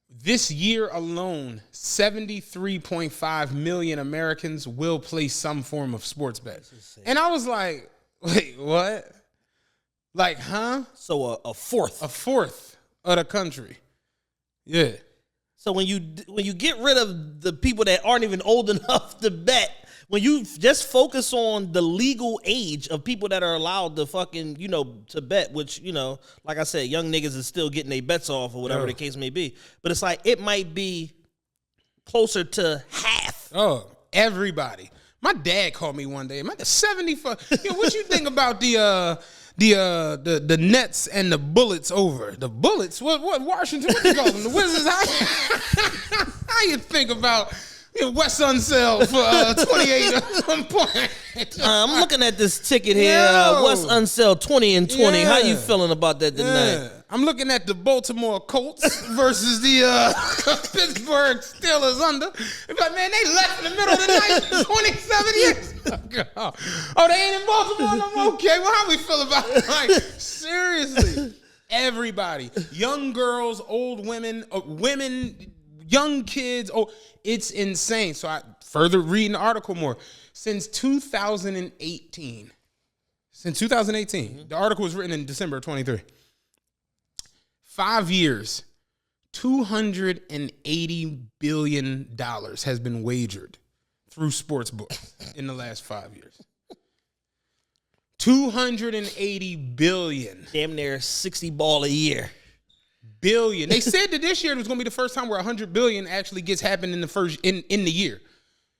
S3: this year alone, 73.5 million Americans will play some form of sports bet. And I was like, wait, what? Like, huh?
S2: So a fourth.
S3: A fourth of the country. Yeah.
S2: So when you get rid of the people that aren't even old enough to bet, When you just focus on the legal age of people that are allowed to fucking, to bet, which, like I said, young niggas is still getting their bets off or whatever the case may be. But it's like, it might be closer to half.
S3: Oh, everybody. My dad called me one day. I'm like, 75. What you think about the Nets and the Bullets over? The Bullets? What Washington? What you call them? The Wizards? How you think about West Unseld for 28 at some point?
S2: I'm looking at this ticket here. West Unseld 20 and 20. How you feeling about that tonight?
S3: I'm looking at the Baltimore Colts versus the Pittsburgh Steelers under. It's like, man, they left in the middle of the night 27 years ago. Oh, they ain't in Baltimore no more? Okay, well, how we feel about it? Like, seriously. Everybody. Young girls, old women, young kids. Oh, it's insane. So I further reading the article more. Since 2018, the article was written in December of 23. 5 years, $280 billion has been wagered through sportsbooks in the last 5 years. 280 billion.
S2: Damn near 60 ball a year.
S3: Billion. They said that this year was going to be the first time where 100 billion actually gets happened in the first in the year.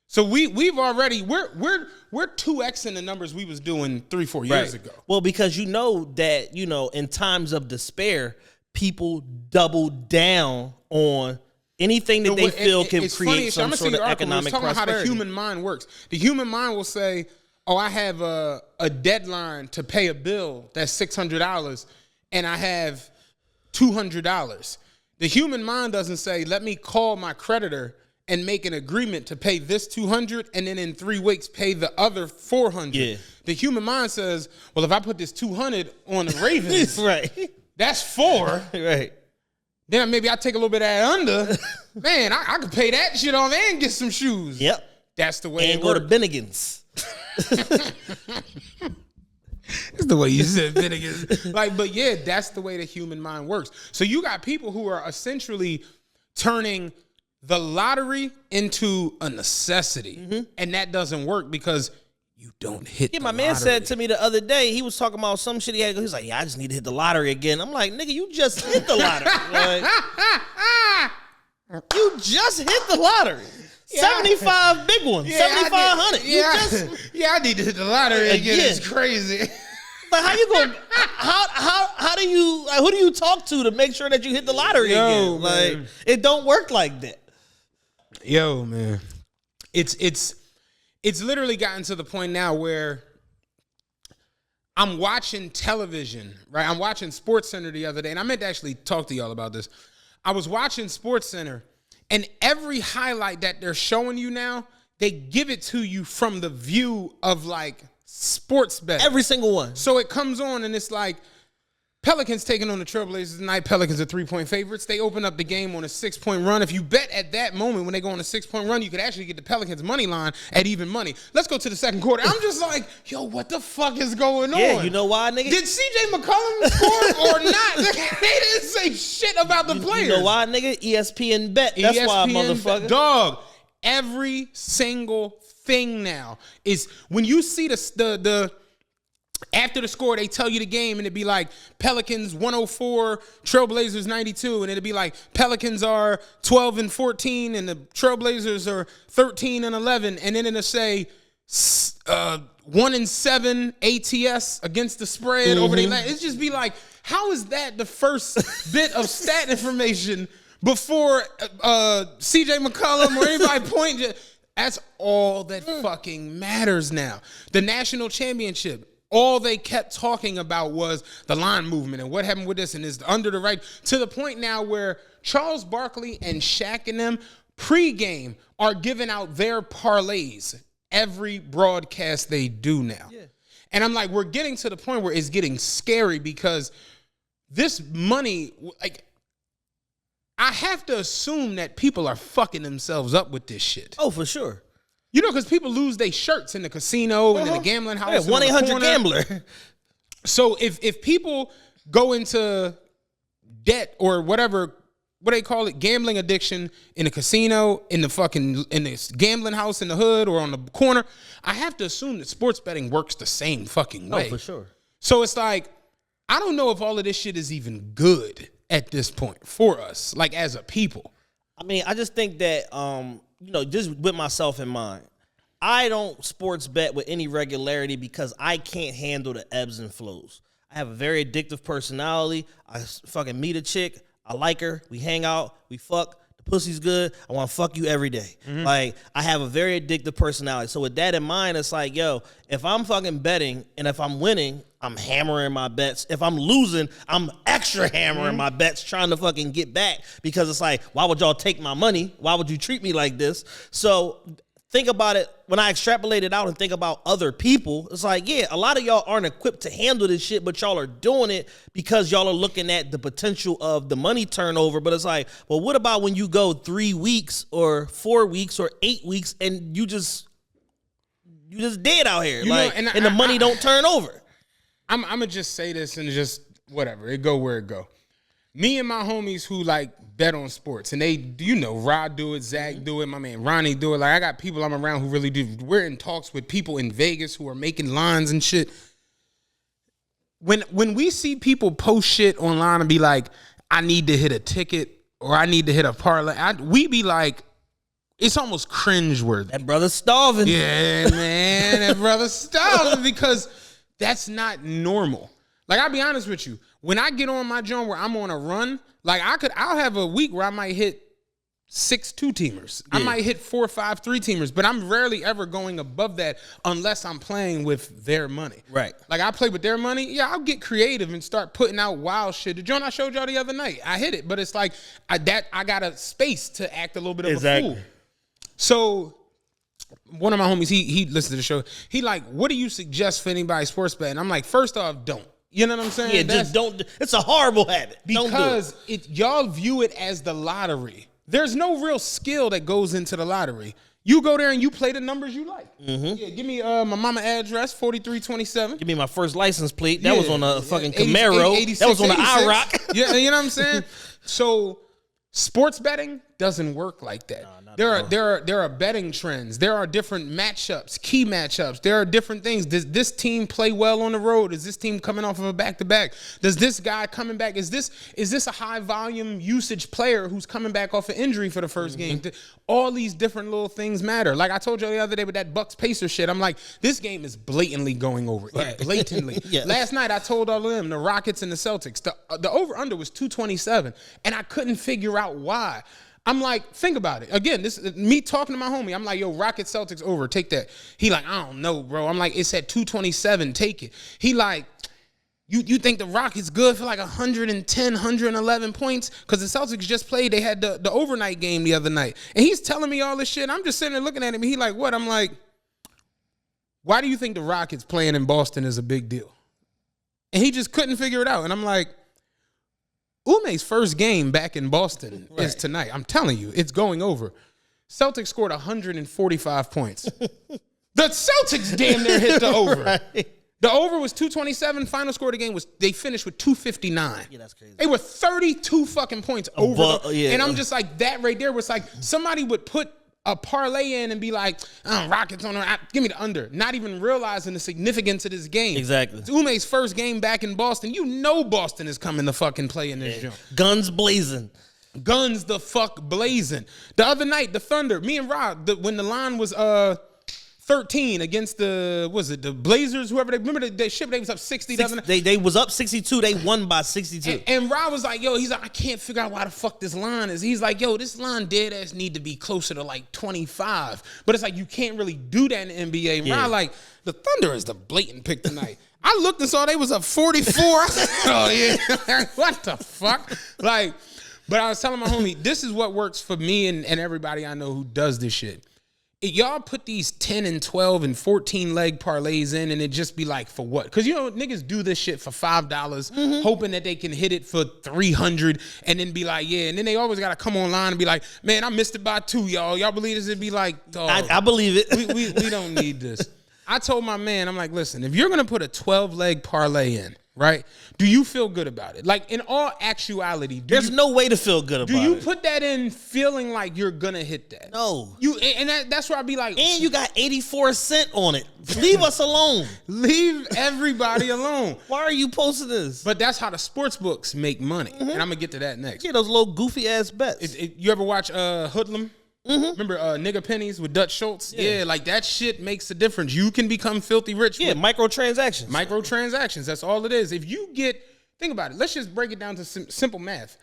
S3: So we've already we're 2xing the numbers we was doing 3-4 years ago.
S2: Well, because that in times of despair, people double down on anything that they feel can create some sort of economic prosperity.
S3: About how the human mind works. The human mind will say, "Oh, I have a deadline to pay a bill that's $600, and I have $200." The human mind doesn't say, "Let me call my creditor and make an agreement to pay this $200, and then in 3 weeks pay the other $400." Yeah. The human mind says, "Well, if I put this $200 on the Ravens,
S2: right,
S3: that's $4,
S2: right?
S3: Then maybe I take a little bit of that under. Man, I could pay that shit off and get some shoes."
S2: Yep,
S3: that's the way.
S2: And go to Bennigan's.
S3: That's the way you said Bennigan's. But yeah, that's the way the human mind works. So you got people who are essentially turning the lottery into a necessity, and that doesn't work because you don't hit the lottery.
S2: Man said to me the other day, he was talking about some shit he had. He was like, "Yeah, I just need to hit the lottery again." I'm like, "Nigga, you just hit the lottery. You just hit the lottery. 75 big ones, 7,500.
S3: I need to hit the lottery again. It's crazy."
S2: But how you going? How do you? Who do you talk to make sure that you hit the lottery again? Like, it don't work like that.
S3: Yo, man, it's literally gotten to the point now where I'm watching television, right? I'm watching SportsCenter the other day, and I meant to actually talk to y'all about this. I was watching SportsCenter, and every highlight that they're showing you now, they give it to you from the view of like sports betting.
S2: Every single one.
S3: So it comes on, and it's like, Pelicans taking on the Trailblazers tonight. Pelicans are 3-point favorites. They open up the game on a 6-point run. If you bet at that moment when they go on a 6-point run, you could actually get the Pelicans money line at even money. Let's go to the second quarter. I'm just like, yo, what the fuck is going on?
S2: Yeah, you know why, nigga?
S3: Did CJ McCollum score or not? They didn't say shit about the players.
S2: You know why, nigga? ESPN bet. That's why, motherfucker.
S3: Dog, every single thing now is when you see the after the score, they tell you the game, and it'd be like Pelicans 104, Trailblazers 92, and it'd be like Pelicans are 12-14, and the Trailblazers are 13-11, and then it'll say 1-7 ATS against the spread over the. It'd just be like, how is that the first bit of stat information before CJ McCollum or anybody point? That's all that fucking matters now. The national championship. All they kept talking about was the line movement and what happened with this and is under the right, to the point now where Charles Barkley and Shaq and them pregame are giving out their parlays every broadcast they do now. Yeah. And I'm like, we're getting to the point where it's getting scary because this money, like, I have to assume that people are fucking themselves up with this shit.
S2: Oh, for sure.
S3: You know, because people lose their shirts in the casino and in the gambling house.
S2: Yeah, 1-800-GAMBLER.
S3: So if people go into debt or whatever what they call it, gambling addiction in a casino, in this gambling house in the hood or on the corner, I have to assume that sports betting works the same fucking way.
S2: Oh, for sure.
S3: So it's like, I don't know if all of this shit is even good at this point for us, like as a people.
S2: I mean, I just think that, just with myself in mind, I don't sports bet with any regularity because I can't handle the ebbs and flows. I have a very addictive personality. I fucking meet a chick. I like her. We hang out. We fuck. The pussy's good. I want to fuck you every day. Like, I have a very addictive personality. So with that in mind, it's like, yo, if I'm fucking betting and if I'm winning, I'm hammering my bets. If I'm losing, I'm extra hammering my bets trying to fucking get back because it's like, why would y'all take my money? Why would you treat me like this? So think about it. When I extrapolate it out and think about other people, it's like, yeah, a lot of y'all aren't equipped to handle this shit, but y'all are doing it because y'all are looking at the potential of the money turnover. But it's like, well, what about when you go 3 weeks or 4 weeks or 8 weeks and you just dead out here, and the money don't turn over?
S3: I'm gonna just say this and just whatever, it go where it go. Me and my homies who like bet on sports, and they, Rod do it, Zach do it, my man Ronnie do it. Like, I got people I'm around who really do. We're in talks with people in Vegas who are making lines and shit. When we see people post shit online and be like, I need to hit a ticket or I need to hit a parlay, we be like, it's almost cringeworthy.
S2: That brother's starving.
S3: Yeah, man, that brother's starving because that's not normal. Like, I'll be honest with you. When I get on my joint where I'm on a run, like I'll have a week where I might hit 6 2-teamers. Yeah. I might hit 4 or 5 3-teamers, but I'm rarely ever going above that unless I'm playing with their money.
S2: Right.
S3: Like, I play with their money. Yeah, I'll get creative and start putting out wild shit. The joint I showed y'all the other night, I hit it, but it's like I got a space to act a little bit of a fool. So one of my homies, he listened to the show. He like, what do you suggest for anybody sports betting? I'm like, first off, don't. You know what I'm saying?
S2: Yeah, just don't. It's a horrible habit.
S3: Because y'all view it as the lottery. There's no real skill that goes into the lottery. You go there and you play the numbers you like. Mm-hmm. Yeah, give me my mama address, 4327.
S2: Give me my first license plate. That was on a fucking Camaro.
S3: 86,
S2: that was on the
S3: 86.
S2: IROC.
S3: Yeah, you know what I'm saying? So sports betting doesn't work like that. There are betting trends. There are different matchups, key matchups. There are different things. Does this team play well on the road? Is this team coming off of a back-to-back? Does this guy coming back? Is this a high volume usage player who's coming back off an injury for the first game? All these different little things matter. Like I told you the other day with that Bucks Pacers shit, I'm like, this game is blatantly going over. Right. Blatantly. Yes. Last night I told all of them, the Rockets and the Celtics, the over-under was 227, and I couldn't figure out why. I'm like, think about it. Again, this is me talking to my homie. I'm like, yo, Rockets Celtics over, take that. He like, I don't know, bro. I'm like, it's at 227, take it. He like, you think the Rockets good for like 110, 111 points? Because the Celtics just played. They had the overnight game the other night. And he's telling me all this shit. I'm just sitting there looking at him. And he like, what? I'm like, why do you think the Rockets playing in Boston is a big deal? And he just couldn't figure it out. And I'm like, Ume's first game back in Boston is tonight. I'm telling you, it's going over. Celtics scored 145 points. The Celtics damn near hit the over. Right. The over was 227. Final score of the game was, they finished with 259. Yeah, that's crazy. They were 32 fucking points over. And I'm just like, that right there was like, somebody would put a parlay in and be like, oh, Rockets on the, give me the under. Not even realizing the significance of this game.
S2: Exactly.
S3: It's Ume's first game back in Boston. You know Boston is coming to fucking play in this joint.
S2: Guns blazing.
S3: Guns the fuck blazing. The other night, the Thunder, me and Rob, when the line was 13 against the Blazers, whoever they remember the shit, they was up 60.
S2: They was up 62. They won by 62.
S3: And Rob was like, yo, he's like, I can't figure out why the fuck this line is. He's like, yo, this line dead ass need to be closer to like 25. But it's like, you can't really do that in the NBA. Yeah. Rob like, the Thunder is the blatant pick tonight. I looked and saw they was up 44. I said, oh yeah, what the fuck? Like, but I was telling my homie, this is what works for me and everybody I know who does this shit. Y'all put these 10 and 12 and 14 leg parlays in and it just be like, for what? Because, you know, niggas do this shit for $5, hoping that they can hit it for 300 and then be like, yeah. And then they always got to come online and be like, man, I missed it by 2, y'all. Y'all believe this? It'd be like, dog.
S2: I believe it.
S3: We don't need this. I told my man, I'm like, listen, if you're going to put a 12 leg parlay in right? Do you feel good about it? Like, in all actuality,
S2: there's no way to feel good about it.
S3: Do you put that in feeling like you're gonna hit that?
S2: No.
S3: That's where I'd be like,
S2: and you got 84 cents on it. Leave us alone.
S3: Leave everybody alone.
S2: Why are you posting this?
S3: But that's how the sports books make money, and I'm gonna get to that next.
S2: Yeah, those little goofy ass bets.
S3: You ever watch Hoodlum? Remember Nigga Pennies with Dutch Schultz? Yeah, like that shit makes a difference. You can become filthy rich.
S2: Yeah, microtransactions.
S3: Microtransactions. That's all it is. If you get, think about it. Let's just break it down to simple math.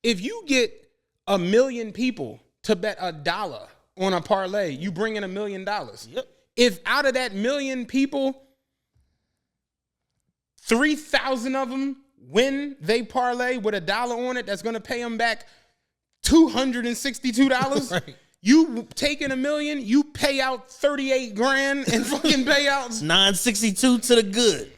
S3: If you get 1 million people to bet $1 on a parlay, you bring in $1 million.
S2: Yep.
S3: If out of that 1 million people, 3,000 of them win they parlay with $1 on it, that's going to pay them back $262.
S2: Right.
S3: You taking $1 million, you pay out 38 grand and fucking payouts.
S2: 962 to the good.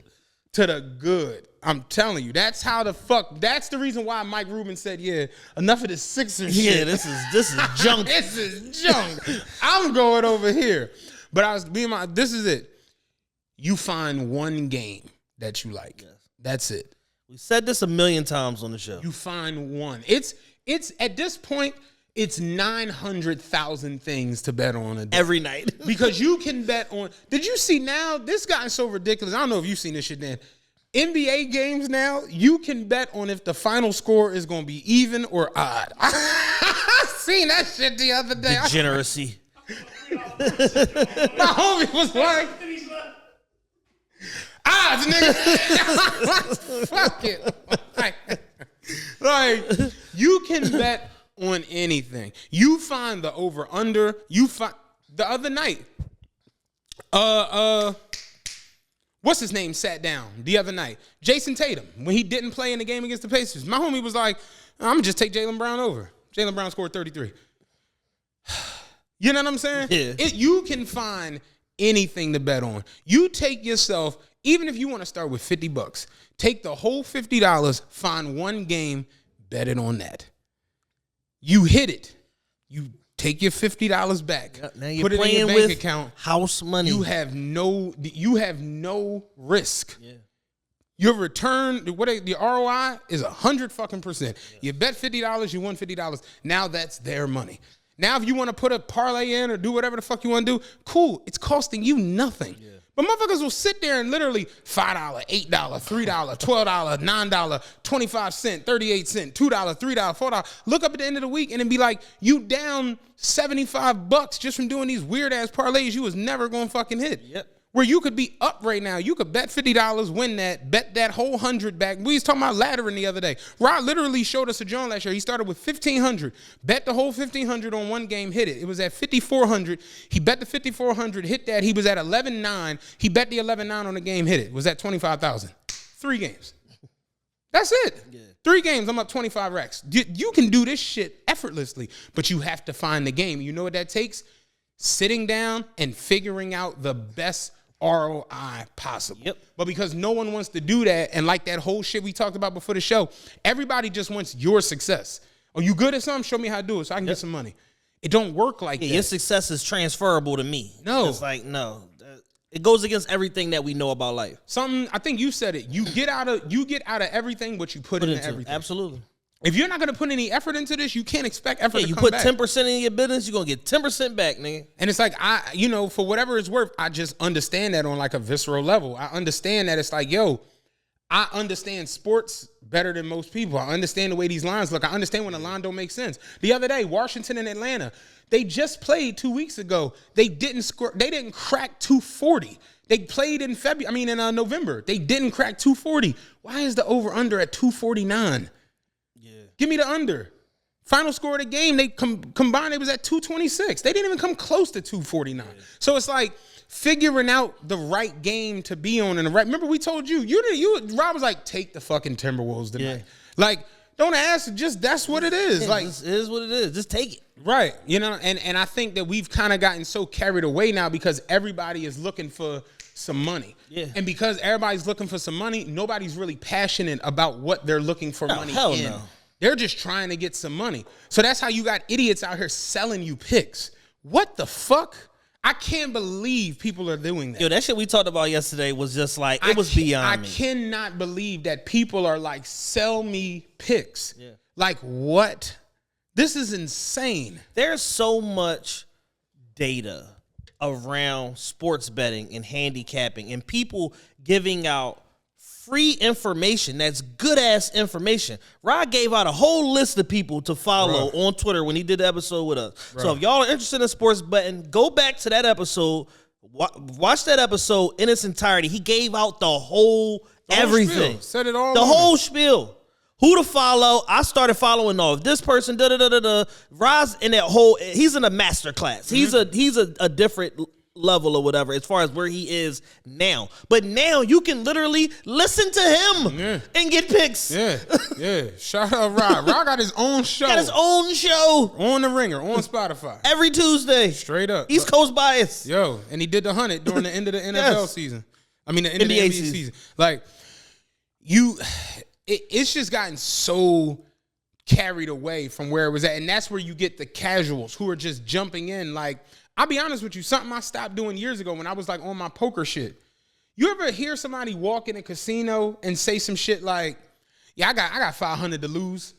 S3: To the good. I'm telling you, that's how the fuck. That's the reason why Mike Rubin said, "Yeah, enough of this Sixers shit.
S2: Yeah, this is junk.
S3: This is junk. I'm going over here." But I was being this is it. You find one game that you like. Yes. That's it.
S2: We said this 1 million times on the show.
S3: You find one. It's at this point, it's 900,000 things to bet on a day.
S2: Every night.
S3: Because you can bet on. Did you see now? This got so ridiculous. I don't know if you've seen this shit, Dan. NBA games now, you can bet on if the final score is going to be even or odd. I seen that shit the other day.
S2: Degeneracy.
S3: My homie was like, odds, nigga. Fuck it. Like, you can bet on anything. You find the over-under. You find the other night. What's his name sat down the other night? Jason Tatum, when he didn't play in the game against the Pacers. My homie was like, I'm going to just take Jaylen Brown over. Jaylen Brown scored 33. You know what I'm saying?
S2: Yeah.
S3: You can find anything to bet on. You take yourself, even if you want to start with $50, take the whole $50, find one game, bet it on that. You hit it. You take your $50 back.
S2: Now you're
S3: put it
S2: playing
S3: in your bank
S2: with
S3: account.
S2: House money.
S3: You have no risk.
S2: Yeah.
S3: Your return, the ROI is 100%. Yeah. You bet $50, you won $50. Now that's their money. Now if you want to put a parlay in or do whatever the fuck you want to do, cool. It's costing you nothing. Yeah. But motherfuckers will sit there and literally $5, $8, $3, $12, $9, 25 cents, 38 cents, $2, $3, $4. Look up at the end of the week and then be like, you down $75 just from doing these weird ass parlays you was never gonna fucking hit.
S2: Yep.
S3: Where you could be up right now. You could bet $50, win that, bet that whole 100 back. We was talking about laddering the other day. Rod literally showed us a John last year. He started with $1,500, bet the whole $1,500 on one game, hit it. It was at $5,400. He bet the $5,400, hit that. He was at $11,900. He bet the $11,900 on the game, hit it. It was at $25,000. 3 games. That's it. Yeah. 3 games, I'm up 25 racks. You can do this shit effortlessly, but you have to find the game. You know what that takes? Sitting down and figuring out the best ROI possible.
S2: Yep.
S3: But because no one wants to do that, and like that whole shit we talked about before the show, everybody just wants your success. Oh, you good at something? Show me how to do it so I can get some money. It don't work like that.
S2: Your success is transferable to me.
S3: No.
S2: It's like, no. It goes against everything that we know about life.
S3: I think you said it. You get out of everything what you put into everything.
S2: Absolutely.
S3: If you're not going to put any effort into this, you can't expect effort to come back.
S2: You put 10% in your business, you're going to get 10% back, nigga.
S3: And it's like, for whatever it's worth, I just understand that on like a visceral level. I understand that it's like, yo, I understand sports better than most people. I understand the way these lines look. I understand when a line don't make sense. The other day, Washington and Atlanta, they just played 2 weeks ago. They didn't score. They didn't crack 240. They played in November. They didn't crack 240. Why is the over-under at 249? Give me the under. Final score of the game, they combined, it was at 226. They didn't even come close to 249. Yeah. So it's like figuring out the right game to be on and the right. Remember we told you Rob was like, take the fucking Timberwolves tonight. Yeah. Like, don't ask, just that's what it is. Like,
S2: this is what it is. Just take it.
S3: Right. And I think that we've kind of gotten so carried away now because everybody is looking for some money.
S2: Yeah.
S3: And because everybody's looking for some money, nobody's really passionate about what they're looking for money in. No. They're just trying to get some money. So that's how you got idiots out here selling you picks. What the fuck? I can't believe people are doing that.
S2: Yo, that shit we talked about yesterday was just like, it was beyond me.
S3: I cannot believe that people are like, sell me picks.
S2: Yeah.
S3: Like, what? This is insane.
S2: There's so much data around sports betting and handicapping and people giving out free information that's good-ass information. Rod gave out a whole list of people to follow on Twitter when he did the episode with us. So if y'all are interested in sports betting, go back to that episode, watch that episode in its entirety. He gave out the whole everything.
S3: Said it all.
S2: The whole spiel. Who to follow. I started following all of this person, Rod's in that whole, he's in a master class. He's a different level or whatever as far as where he is now. But now you can literally listen to him and get picks.
S3: Yeah. Shout out Rod. Rod got his own show.
S2: Got his own show.
S3: On The Ringer, on Spotify.
S2: Every Tuesday.
S3: Straight up.
S2: East Coast bias.
S3: Yo, and he did the 100 during the end of the NFL season. I mean, the end of the NBA season. Like, it's just gotten so carried away from where it was at. And that's where you get the casuals who are just jumping in. Like, I'll be honest with you, something I stopped doing years ago when I was like on my poker shit. You ever hear somebody walk in a casino and say some shit like, yeah, I got 500 to lose.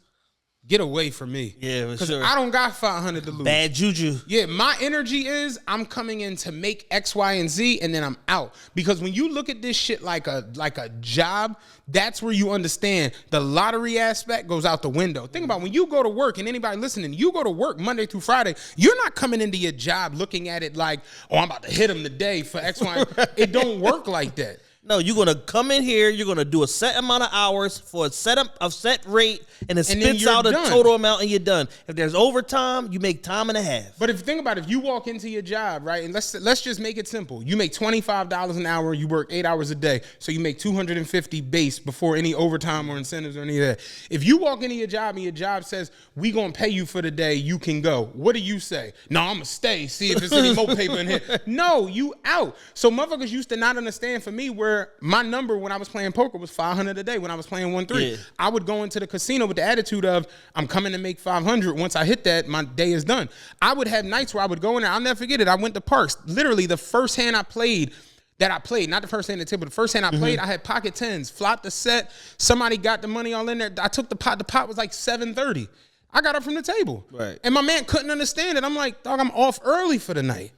S3: Get away from me.
S2: Yeah, for
S3: because
S2: sure.
S3: I don't got 500 to lose.
S2: Bad juju.
S3: Yeah, my energy is I'm coming in to make X, Y, and Z, and then I'm out. Because when you look at this shit like a job, that's where you understand the lottery aspect goes out the window. Think about when you go to work, and anybody listening, you go to work Monday through Friday, you're not coming into your job looking at it like, oh, I'm about to hit them today for X, Y. It don't work like that.
S2: No, you're going to come in here, you're going to do a set amount of hours for a set rate, and it spits out a total amount, and you're done. If there's overtime, you make time and a half.
S3: But if you think about it, if you walk into your job, right, and let's just make it simple. You make $25 an hour, you work 8 hours a day, so you make $250 base before any overtime or incentives or any of that. If you walk into your job and your job says, we going to pay you for the day, you can go. What do you say? No, I'm going to stay, see if there's any more paper in here. No, you out. So motherfuckers used to not understand for me where my number when I was playing poker was 500 a day when I was playing 1-3. Yeah. I would go into the casino with the attitude of, I'm coming to make 500. Once I hit that, my day is done. I would have nights where I would go in there. I'll never forget it. I went to Parks. Literally the first hand I played, not the first hand at the table, the first hand I played, I had pocket tens, flopped the set. Somebody got the money all in there. I took the pot. The pot was like $730. I got up from the table.
S2: Right.
S3: And my man couldn't understand it. I'm like, dog, I'm off early for the night.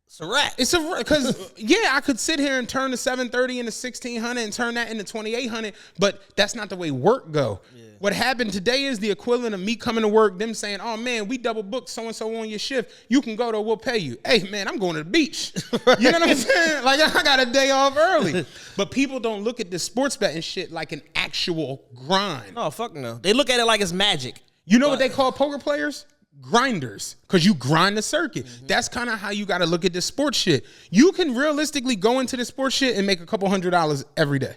S2: It's a wrap.
S3: It's a because I could sit here and turn the 730 into 1600 and turn that into 2800, but that's not the way work go. Yeah. What happened today is the equivalent of me coming to work, them saying, "Oh man, we double booked so and so on your shift. You can go to, we'll pay you." Hey man, I'm going to the beach. You know what I'm saying? Like I got a day off early. But people don't look at this sports betting shit like an actual grind.
S2: No, fuck no. They look at it like it's magic.
S3: You know what they call poker players? Grinders, because you grind the circuit. That's kind of how you got to look at this sports shit. You can realistically go into the sports shit and make a couple $100 every day.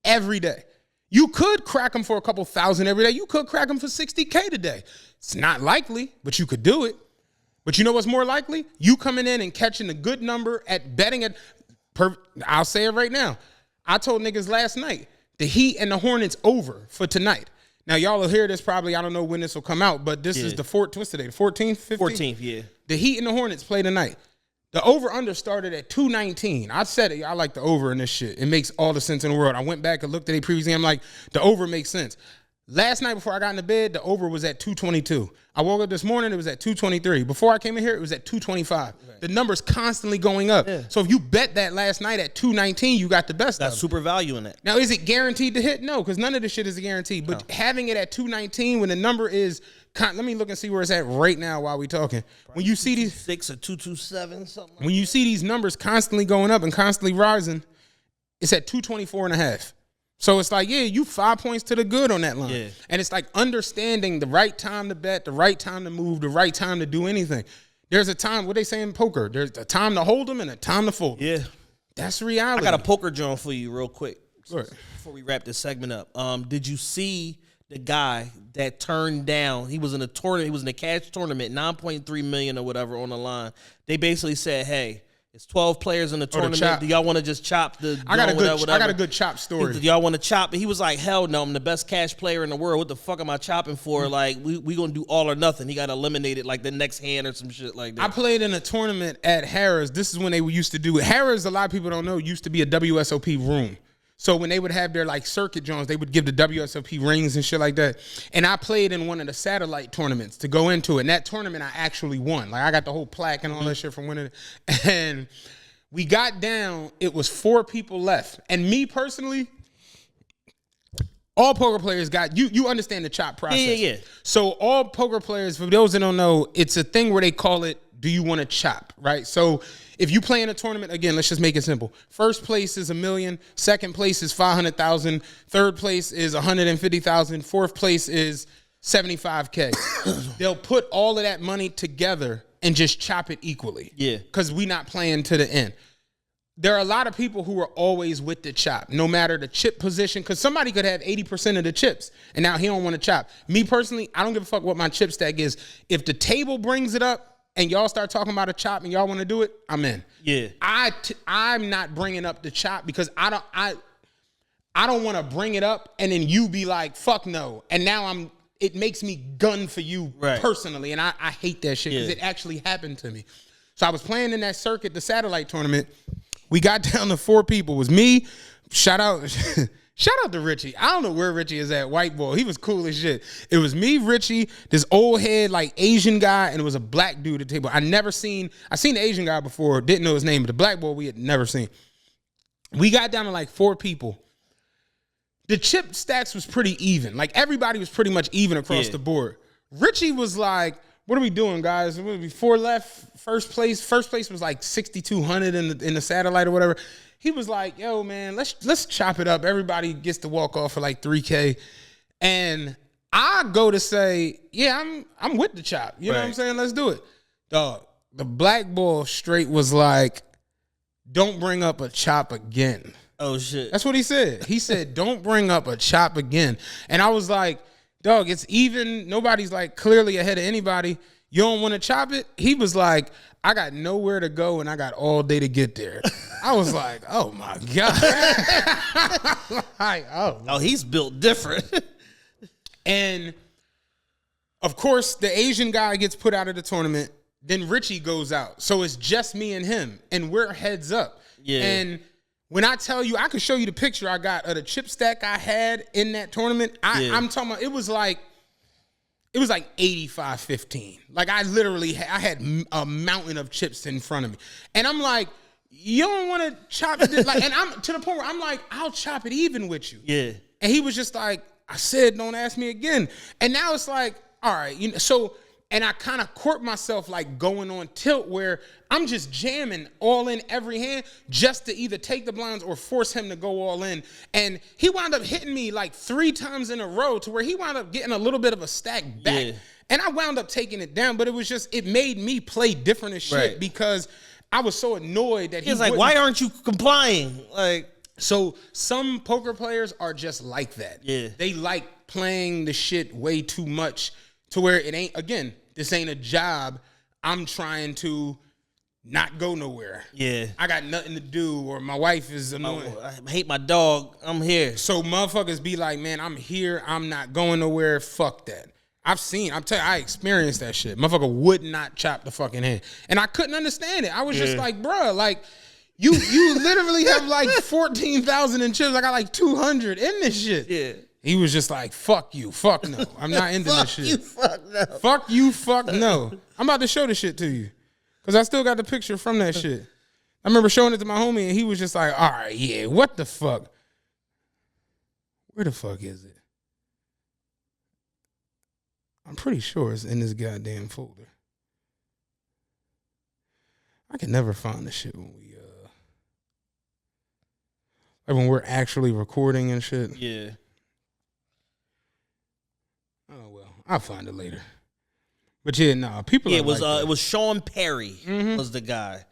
S3: Every day. You could crack them for a couple thousand every day. You could crack them for $60K today. It's not likely, but you could do it. But you know what's more likely? You coming in and catching a good number at betting at, I'll say it right now. I told niggas last night, the Heat and the Hornets over for tonight. Now, y'all will hear this probably, I don't know when this will come out, but this is the 14th, what's today, the 14th, 15th?
S2: 14th, yeah.
S3: The Heat and the Hornets play tonight. The over-under started at 219. I said it, I like the over in this shit. It makes all the sense in the world. I went back and looked at it previously, I'm like, the over makes sense. Last night before I got into bed, the over was at 222. I woke up this morning, it was at 223. Before I came in here, it was at 225. Right. The number's constantly going up. Yeah. So if you bet that last night at 219, you got the best of it.
S2: That's super value in it.
S3: Now, is it guaranteed to hit? No, because none of this shit is a guarantee. But having it at 219 when the number is, let me look and see where it's at right now while we talking. Probably when you see these
S2: 6 or 227, something like
S3: when you see these numbers constantly going up and constantly rising, it's at 224 and a half. So it's like, yeah, you 5 points to the good on that line. Yeah. And it's like understanding the right time to bet, the right time to move, the right time to do anything. There's a time, what they say in poker, there's a time to hold them and a time to fold them.
S2: Yeah.
S3: That's reality.
S2: I got a poker joint for you real quick
S3: before
S2: we wrap this segment up. Did you see the guy that turned down, he was in a tournament, he was in a cash tournament, $9.3 million or whatever on the line. They basically said, hey, It's 12 players in the tournament. Do y'all want to just chop the?
S3: I got a good chop story.
S2: Do y'all want to chop? He was like, hell no, I'm the best cash player in the world. What the fuck am I chopping for? Like, we gonna do all or nothing. He got eliminated like the next hand or some shit like that.
S3: I played in a tournament at Harrah's. This is when they used to do it. Harrah's, a lot of people don't know, used to be a WSOP room. So when they would have their like circuit joints, they would give the WSOP rings and shit like that. And I played in one of the satellite tournaments to go into it. And that tournament I actually won. Like I got the whole plaque and all that shit from winning it. And we got down, it was 4 people left. And me personally, all poker players got, you understand the chop process.
S2: Yeah.
S3: So all poker players, for those that don't know, it's a thing where they call it, do you want to chop, right? So if you play in a tournament, again, let's just make it simple. First place is $1 million. Second place is $500,000. Third place is $150,000. Fourth place is $75K. They'll put all of that money together and just chop it equally.
S2: Yeah.
S3: Because we not playing to the end. There are a lot of people who are always with the chop, no matter the chip position, because somebody could have 80% of the chips, and now he don't want to chop. Me personally, I don't give a fuck what my chip stack is. If the table brings it up, and y'all start talking about a chop and y'all want to do it, I'm in.
S2: Yeah.
S3: I'm not bringing up the chop because I don't want to bring it up and then you be like, fuck no. And now it makes me gun for you personally. And I hate that shit because it actually happened to me. So I was playing in that circuit, the satellite tournament. We got down to 4 people. It was me. Shout out to Richie. I don't know where Richie is at, white boy. He was cool as shit. It was me, Richie, this old head, like Asian guy, and it was a black dude at the table. I seen the Asian guy before, didn't know his name, but the black boy we had never seen. We got down to like 4 people. The chip stacks was pretty even. Like everybody was pretty much even across the board. Richie was like, what are we doing, guys? It would be 4 left, first place. First place was like 6,200 in the satellite or whatever. He was like, yo, man, let's chop it up. Everybody gets to walk off for like $3K. And I go to say, yeah, I'm with the chop. You know what I'm saying? Let's do it. Dog, the black boy straight was like, don't bring up a chop again.
S2: Oh, shit.
S3: That's what he said. He said, don't bring up a chop again. And I was like, dog, it's even. Nobody's like clearly ahead of anybody. You don't want to chop it? He was like, I got nowhere to go and I got all day to get there. I was like, oh my God. Like, oh,
S2: he's built different.
S3: And of course, the Asian guy gets put out of the tournament. Then Richie goes out. So it's just me and him. And we're heads up.
S2: Yeah.
S3: And when I tell you, I could show you the picture I got of the chip stack I had in that tournament. I'm talking about, it was like 85-15. Like I had a mountain of chips in front of me. And I'm like, you don't want to chop it. Like, and I'm to the point where I'm like, I'll chop it even with you.
S2: Yeah.
S3: And he was just like, I said, don't ask me again. And now it's like, all right, you know, so, and I kind of court myself like going on tilt where I'm just jamming all in every hand just to either take the blinds or force him to go all in. And he wound up hitting me like 3 times in a row to where he wound up getting a little bit of a stack back. Yeah. And I wound up taking it down, but it was just, it made me play different as shit because I was so annoyed that
S2: he was like, why aren't you complying? Like,
S3: so some poker players are just like that.
S2: Yeah.
S3: They like playing the shit way too much to where it ain't, again, this ain't a job. I'm trying to not go nowhere.
S2: Yeah.
S3: I got nothing to do, or my wife is annoying.
S2: I hate my dog. I'm here.
S3: So motherfuckers be like, man, I'm here. I'm not going nowhere. Fuck that. I'm telling you, I experienced that shit. Motherfucker would not chop the fucking hand. And I couldn't understand it. I was just like, bruh, like, you literally have like 14,000 in chips. I got like 200 in this shit.
S2: Yeah.
S3: He was just like, fuck you, fuck no. I'm not into this shit.
S2: Fuck you, fuck no.
S3: Fuck you, fuck no. I'm about to show this shit to you. Because I still got the picture from that shit. I remember showing it to my homie and he was just like, all right, yeah, what the fuck? Where the fuck is it? I'm pretty sure it's in this goddamn folder. I can never find the shit when we're actually recording and shit.
S2: Yeah.
S3: Oh well, I'll find it later. But yeah, no, people.
S2: Yeah,
S3: it
S2: was Sean Perry was the guy.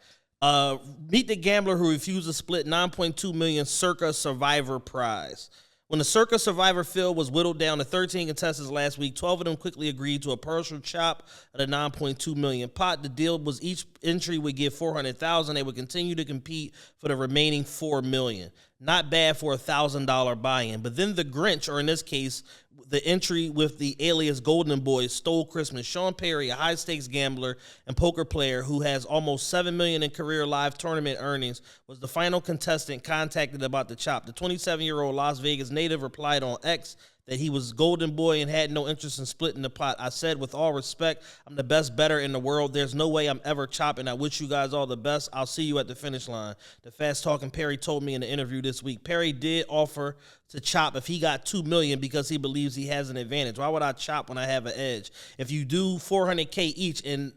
S2: Meet the gambler who refused to split $9.2 million circa Survivor prize. When the Circa Survivor field was whittled down to 13 contestants last week, 12 of them quickly agreed to a partial chop at a $9.2 million pot. The deal was each entry would give $400,000. They would continue to compete for the remaining $4 million. Not bad for a $1,000 buy-in. But then the Grinch, or in this case, the entry with the alias Golden Boy, stole Christmas. Sean Perry, a high-stakes gambler and poker player who has almost $7 million in career live tournament earnings, was the final contestant contacted about the chop. The 27-year-old Las Vegas native replied on X that he was Golden Boy and had no interest in splitting the pot. I said, with all respect, I'm the best bettor in the world. There's no way I'm ever chopping. I wish you guys all the best. I'll see you at the finish line. The fast-talking Perry told me in the interview this week. Perry did offer to chop if he got $2 million because he believes he has an advantage. Why would I chop when I have an edge? If you do $400K each and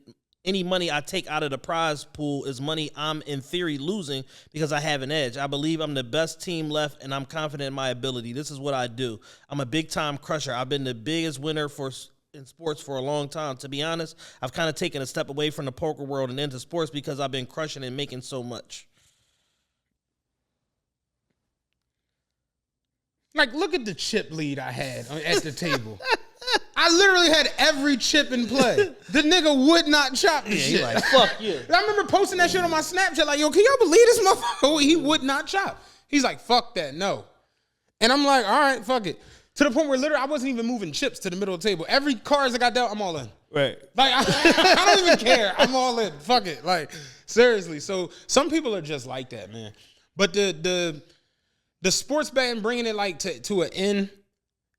S2: any money I take out of the prize pool is money I'm in theory losing because I have an edge. I believe I'm the best team left and I'm confident in my ability. This is what I do. I'm a big time crusher. I've been the biggest winner in sports for a long time. To be honest, I've kind of taken a step away from the poker world and into sports because I've been crushing and making so much.
S3: Like, look at the chip lead I had at the table. I literally had every chip in play. The nigga would not chop the shit.
S2: Like, fuck you.
S3: I remember posting that shit on my Snapchat like, yo, can y'all believe this motherfucker? He would not chop. He's like, fuck that, no. And I'm like, all right, fuck it. To the point where literally I wasn't even moving chips to the middle of the table. Every cards I got dealt, I'm all in.
S2: Right.
S3: Like, I don't even care. I'm all in. Fuck it. Like, seriously. So some people are just like that, man. But the sports betting, bringing it like to an end,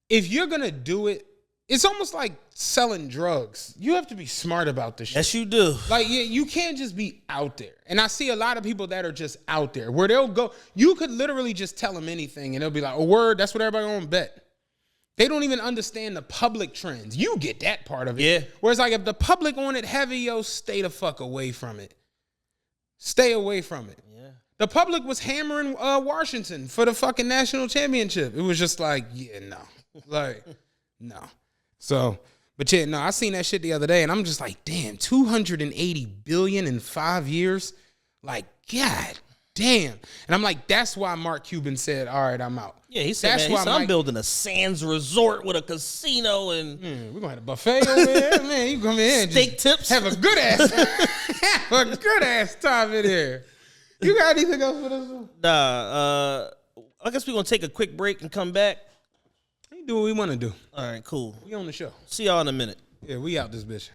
S3: if you're going to do it, it's almost like selling drugs. You have to be smart about this shit.
S2: Yes, you do.
S3: Like, you can't just be out there. And I see a lot of people that are just out there where they'll go. You could literally just tell them anything and they'll be like, oh, word, that's what everybody gonna bet. They don't even understand the public trends. You get that part of it.
S2: Yeah.
S3: Whereas, like, if the public on it heavy, yo, stay the fuck away from it. Stay away from it. Yeah. The public was hammering Washington for the fucking national championship. It was just like, yeah, no. Like, no. So, but yeah, no, I seen that shit the other day and I'm just like, damn, 280 billion in 5 years? Like, God damn. And I'm like, that's why Mark Cuban said, all right, I'm out.
S2: Yeah, he said, I'm building a Sands resort with a casino and
S3: we're gonna have a buffet over there. Man, you come in
S2: steak tips.
S3: Have a good ass time in here. You got anything else for this one?
S2: Nah, I guess we're gonna take a quick break and come back.
S3: We do what we want to do.
S2: All right, cool.
S3: We on the show.
S2: See y'all in a minute.
S3: Yeah, we out this bitch.